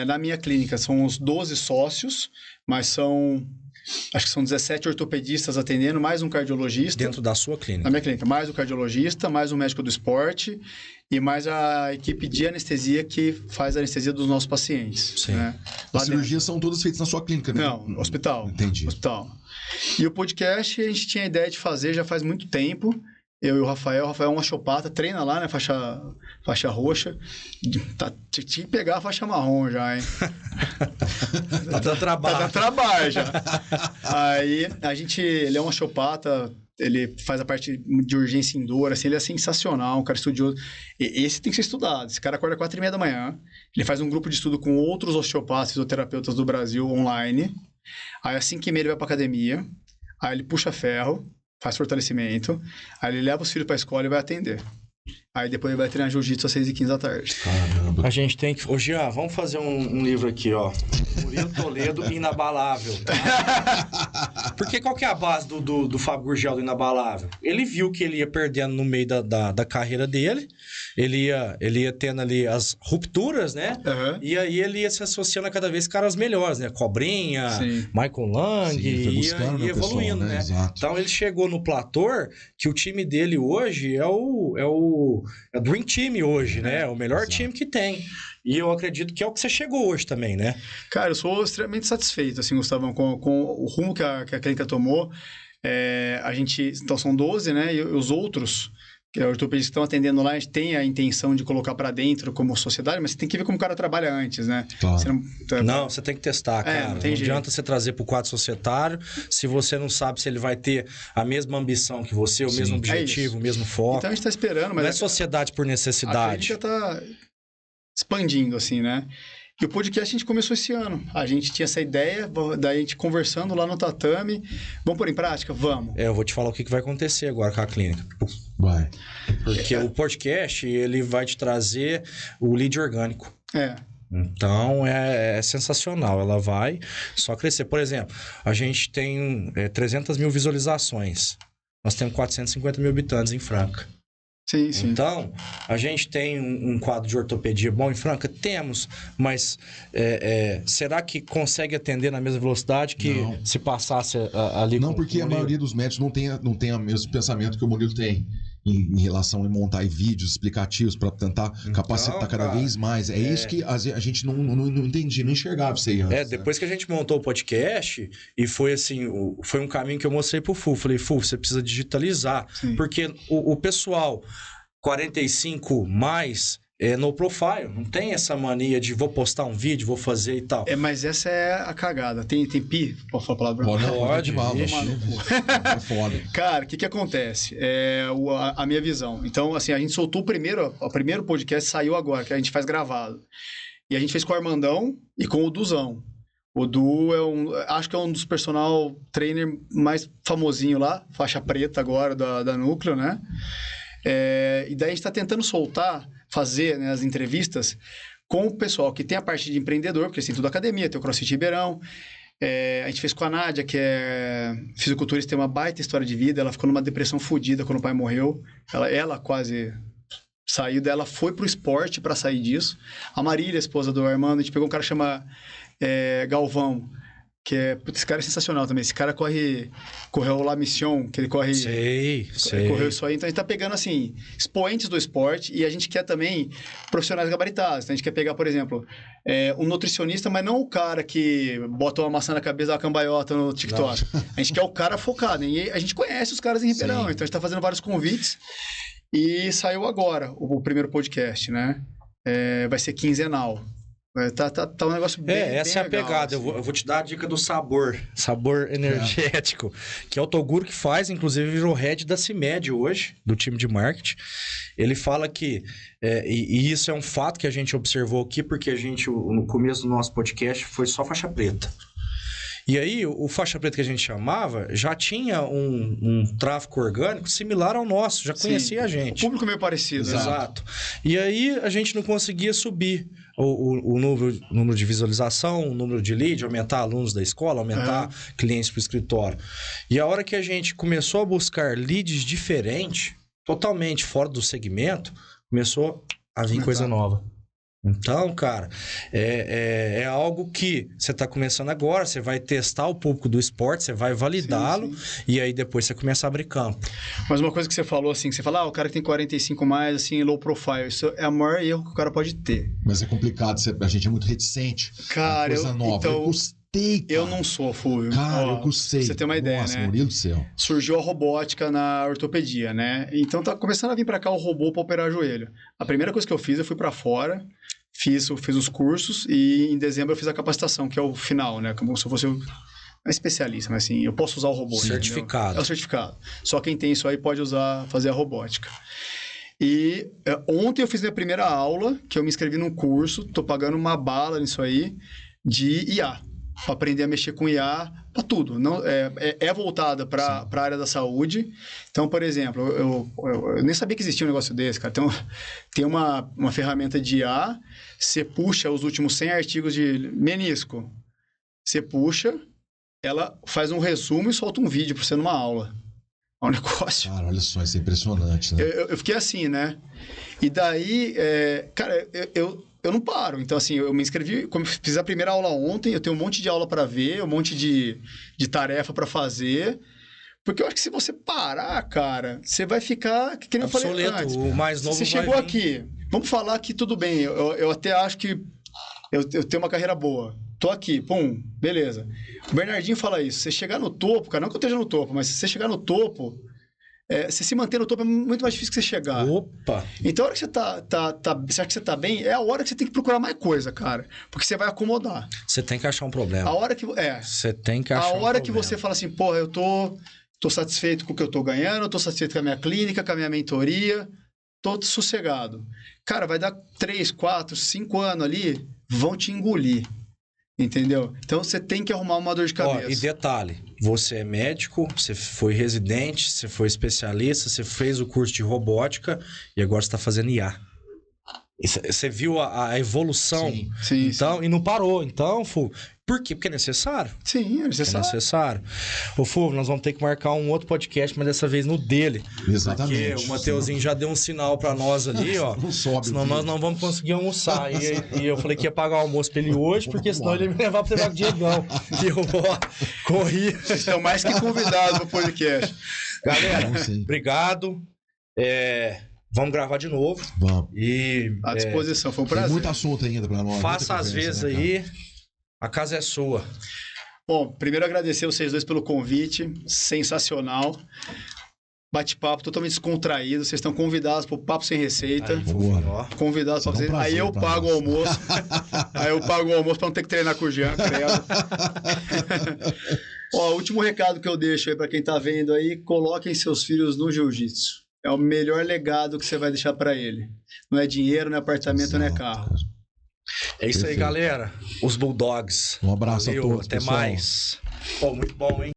S3: Na minha clínica são uns 12 sócios, mas acho que são 17 ortopedistas atendendo, mais um cardiologista.
S2: Dentro da sua clínica?
S3: Na minha clínica, mais o cardiologista, mais um médico do esporte e mais a equipe de anestesia que faz a anestesia dos nossos pacientes.
S2: Sim.
S3: Né?
S1: As cirurgias são todas feitas na sua clínica, né?
S3: Não, hospital.
S1: Entendi.
S3: Hospital. E o podcast a gente tinha a ideia de fazer já faz muito tempo. Eu e o Rafael é um osteopata, treina lá, né? Faixa roxa. Tinha que pegar a faixa marrom já, hein?
S2: Tá dando trabalho.
S3: Tá dando trabalho já. Aí, ele é um osteopata, ele faz a parte de urgência em dor, assim, ele é sensacional, um cara estudioso. Esse tem que ser estudado. Esse cara acorda 4h30 da manhã, ele faz um grupo de estudo com outros osteopatas, fisioterapeutas do Brasil online. Aí, às 5h30 ele vai pra academia, aí ele puxa ferro, faz fortalecimento, aí ele leva os filhos pra escola e vai atender. Aí depois ele vai treinar jiu-jitsu às 6h15 da tarde.
S2: Caramba. A gente tem que... Ô, Jean, vamos fazer um livro aqui, ó. Murilo Toledo, Inabalável. Tá? Porque qual que é a base do Fábio Gurgel do Inabalável? Ele viu que ele ia perdendo no meio da carreira dele, ele ia tendo ali as rupturas, né?
S3: Uhum.
S2: E aí ele ia se associando a cada vez caras melhores, né? Cobrinha,
S3: Sim.
S2: Michael Lang, ia evoluindo, né?
S1: Exato.
S2: Então ele chegou no platô que o time dele hoje é o Dream Team hoje, né? É o melhor
S1: Exato.
S2: time que tem. E eu acredito que é o que você chegou hoje também, né?
S3: Cara, eu sou extremamente satisfeito, assim, Gustavão, com o rumo que a clínica tomou. Então, são 12, né? E os outros, que é ortopedistas que estão atendendo lá, a gente tem a intenção de colocar para dentro como sociedade, mas você tem que ver como o cara trabalha antes, né?
S1: Claro.
S2: Não, você tem que testar, cara. Não adianta você trazer para o quadro societário se você não sabe se ele vai ter a mesma ambição que você, o mesmo objetivo, o mesmo foco.
S3: Então a gente está esperando, mas...
S2: Não é sociedade por necessidade.
S3: A clínica está expandindo, assim, né? E o podcast a gente começou esse ano. A gente tinha essa ideia, daí a gente conversando lá no tatame. Vamos pôr em prática? Vamos.
S2: Eu vou te falar o que vai acontecer agora com a clínica.
S1: Vai.
S2: Porque o podcast, ele vai te trazer o lead orgânico. Então, é sensacional. Ela vai só crescer. Por exemplo, a gente tem 300 mil visualizações. Nós temos 450 mil habitantes em Franca.
S3: Sim, sim.
S2: Então, a gente tem um quadro de ortopedia bom em Franca? Temos, mas será que consegue atender na mesma velocidade que se passasse ali?
S1: Não, porque a maioria dos médicos não tem o mesmo pensamento que o Murilo tem em relação a montar vídeos explicativos para tentar capacitar cada vez mais. Isso que a gente não entendia, não enxergava isso aí antes.
S2: Depois que a gente montou o podcast, e foi assim, foi um caminho que eu mostrei pro Fu. Falei, Fu, você precisa digitalizar.
S3: Sim.
S2: Porque o pessoal 45 mais no profile, não tem essa mania de vou postar um vídeo, vou fazer e tal.
S3: Mas essa é a cagada. Tem pi? Pode falar a palavra?
S1: Pode, é foda.
S3: Cara, o que acontece? A minha visão. Então, assim, a gente soltou o primeiro podcast, saiu agora, que a gente faz gravado. E a gente fez com o Armandão e com o Duzão. O Du acho que é um dos personal trainer mais famosinho lá, faixa preta agora da Núcleo, né? E daí a gente está tentando fazer, né, as entrevistas com o pessoal que tem a parte de empreendedor, porque eles têm tudo academia, tem o CrossFit Ribeirão. A gente fez com a Nádia, que é fisiculturista, tem uma baita história de vida. Ela ficou numa depressão fodida quando o pai morreu. Ela quase saiu dela, foi pro esporte para sair disso. A Marília, a esposa do Armando, a gente pegou um cara que chama Galvão, que esse cara é sensacional também. Esse cara correu La Mission, que ele corre...
S2: Sei.
S3: Correu isso aí. Então, a gente tá pegando, assim, expoentes do esporte e a gente quer também profissionais gabaritados. Então, a gente quer pegar, por exemplo, um nutricionista, mas não o cara que bota uma maçã na cabeça da cambaiota no TikTok. Não. A gente quer o cara focado. E a gente conhece os caras em Ribeirão. Sim. Então, a gente tá fazendo vários convites e saiu agora o primeiro podcast, né? Vai ser quinzenal. Tá um negócio bem
S2: essa é a pegada.
S3: Assim.
S2: Eu vou te dar a dica do sabor energético, que é o Toguro que faz, inclusive virou head da CIMED hoje, do time de marketing. Ele fala que, e isso é um fato que a gente observou aqui, porque a gente, no começo do nosso podcast, foi só faixa preta. E aí, o faixa preta que a gente chamava, já tinha um tráfego orgânico similar ao nosso, já conhecia a gente.
S3: O público meio parecido.
S2: Exato. E aí, a gente não conseguia subir o número de visualização, o número de lead, aumentar alunos da escola, aumentar clientes para o escritório. E a hora que a gente começou a buscar leads diferentes, totalmente fora do segmento, começou a vir coisa nova. Então, cara, é algo que você está começando agora, você vai testar o público do esporte, você vai validá-lo e aí depois você começa a abrir campo.
S3: Mas uma coisa que você falou, assim, que você fala, o cara que tem 45 mais, assim, low profile, isso é o maior erro que o cara pode ter.
S1: Mas é complicado, a gente é muito reticente.
S3: Cara,
S1: coisa nova.
S3: então,
S1: eu custei, cara.
S3: Eu não sou, Fulvio.
S1: Cara, eu custei.
S3: Pra você ter uma ideia,
S1: Nossa,
S3: né?
S1: meu Deus do céu.
S3: Surgiu a robótica na ortopedia, né? Então tá começando a vir pra cá o robô pra operar joelho. A primeira coisa que eu fiz, eu fui pra fora, fiz os cursos e em dezembro eu fiz a capacitação, que é o final, né? Como se eu fosse um especialista, mas assim, eu posso usar o robô.
S2: Certificado.
S3: Entendeu? É o certificado. Só quem tem isso aí pode fazer a robótica. E ontem eu fiz minha primeira aula, que eu me inscrevi num curso, tô pagando uma bala nisso aí, de IA. Para aprender a mexer com IA, para tudo. Não, é voltada para a área da saúde. Então, por exemplo, eu nem sabia que existia um negócio desse, cara. Então, tem uma ferramenta de IA, você puxa os últimos 100 artigos de menisco. Você puxa, ela faz um resumo e solta um vídeo para você numa aula. É um negócio.
S1: Cara, olha só, isso é impressionante, né?
S3: Eu fiquei assim, né? E daí, cara, eu não paro. Então, assim, eu me inscrevi, como fiz a primeira aula ontem, eu tenho um monte de aula para ver, um monte de tarefa para fazer. Porque eu acho que se você parar, cara, você vai ficar, que nem eu falei antes.
S2: O mais novo
S3: você chegou aqui, vamos falar que tudo bem, eu até acho que eu tenho uma carreira boa. Tô aqui, pum, beleza. O Bernardinho fala isso, você chegar no topo, cara, não que eu esteja no topo, mas se você chegar no topo, você se manter no topo é muito mais difícil que você chegar.
S2: Opa!
S3: Então, a hora que você você acha que você tá bem, é a hora que você tem que procurar mais coisa, cara. Porque você vai acomodar.
S2: Você tem que achar um problema.
S3: A hora que...
S2: Você tem que achar um problema.
S3: A hora que você fala assim, porra, eu tô satisfeito com o que eu tô ganhando, eu tô satisfeito com a minha clínica, com a minha mentoria, tô sossegado. Cara, vai dar 3, 4, 5 anos ali, vão te engolir. Entendeu? Então, você tem que arrumar uma dor de cabeça.
S2: E detalhe, você é médico, você foi residente, você foi especialista, você fez o curso de robótica e agora você está fazendo IA. Você viu a evolução?
S3: Sim.
S2: Então, e não parou. Então, por quê? Porque é necessário.
S3: Sim, é necessário.
S2: É necessário. Ô, Fulvio, nós vamos ter que marcar um outro podcast, mas dessa vez no dele.
S1: Exatamente.
S2: Porque o Mateuzinho já deu um sinal pra nós ali, ó.
S1: Não sobe.
S2: Senão nós não vamos conseguir almoçar. E eu falei que ia pagar o almoço pra ele hoje, porque senão ele ia me levar pra treinar com o Diegão. E eu corri.
S3: Vocês estão mais que convidados pro podcast.
S2: Galera, obrigado. Vamos gravar de novo.
S1: Vamos.
S2: E
S3: à disposição, foi um prazer.
S1: Tem muito assunto ainda pra nós.
S2: Faça às vezes aí. A casa é sua.
S3: Bom, primeiro agradecer vocês dois pelo convite. Sensacional. Bate-papo totalmente descontraído. Vocês estão convidados pro Papo Sem Receita. Convidados para vocês. Aí eu pago o almoço. Aí eu pago o almoço para não ter que treinar com o Jean, credo. Ó, o último recado que eu deixo aí para quem tá vendo aí, coloquem seus filhos no jiu-jitsu. É o melhor legado que você vai deixar para ele. Não é dinheiro, não é apartamento, não é carro.
S2: É isso aí, galera. Os Bulldogs.
S1: Um abraço a todos,
S2: até
S1: pessoal.
S2: mais. Pô, muito bom, hein?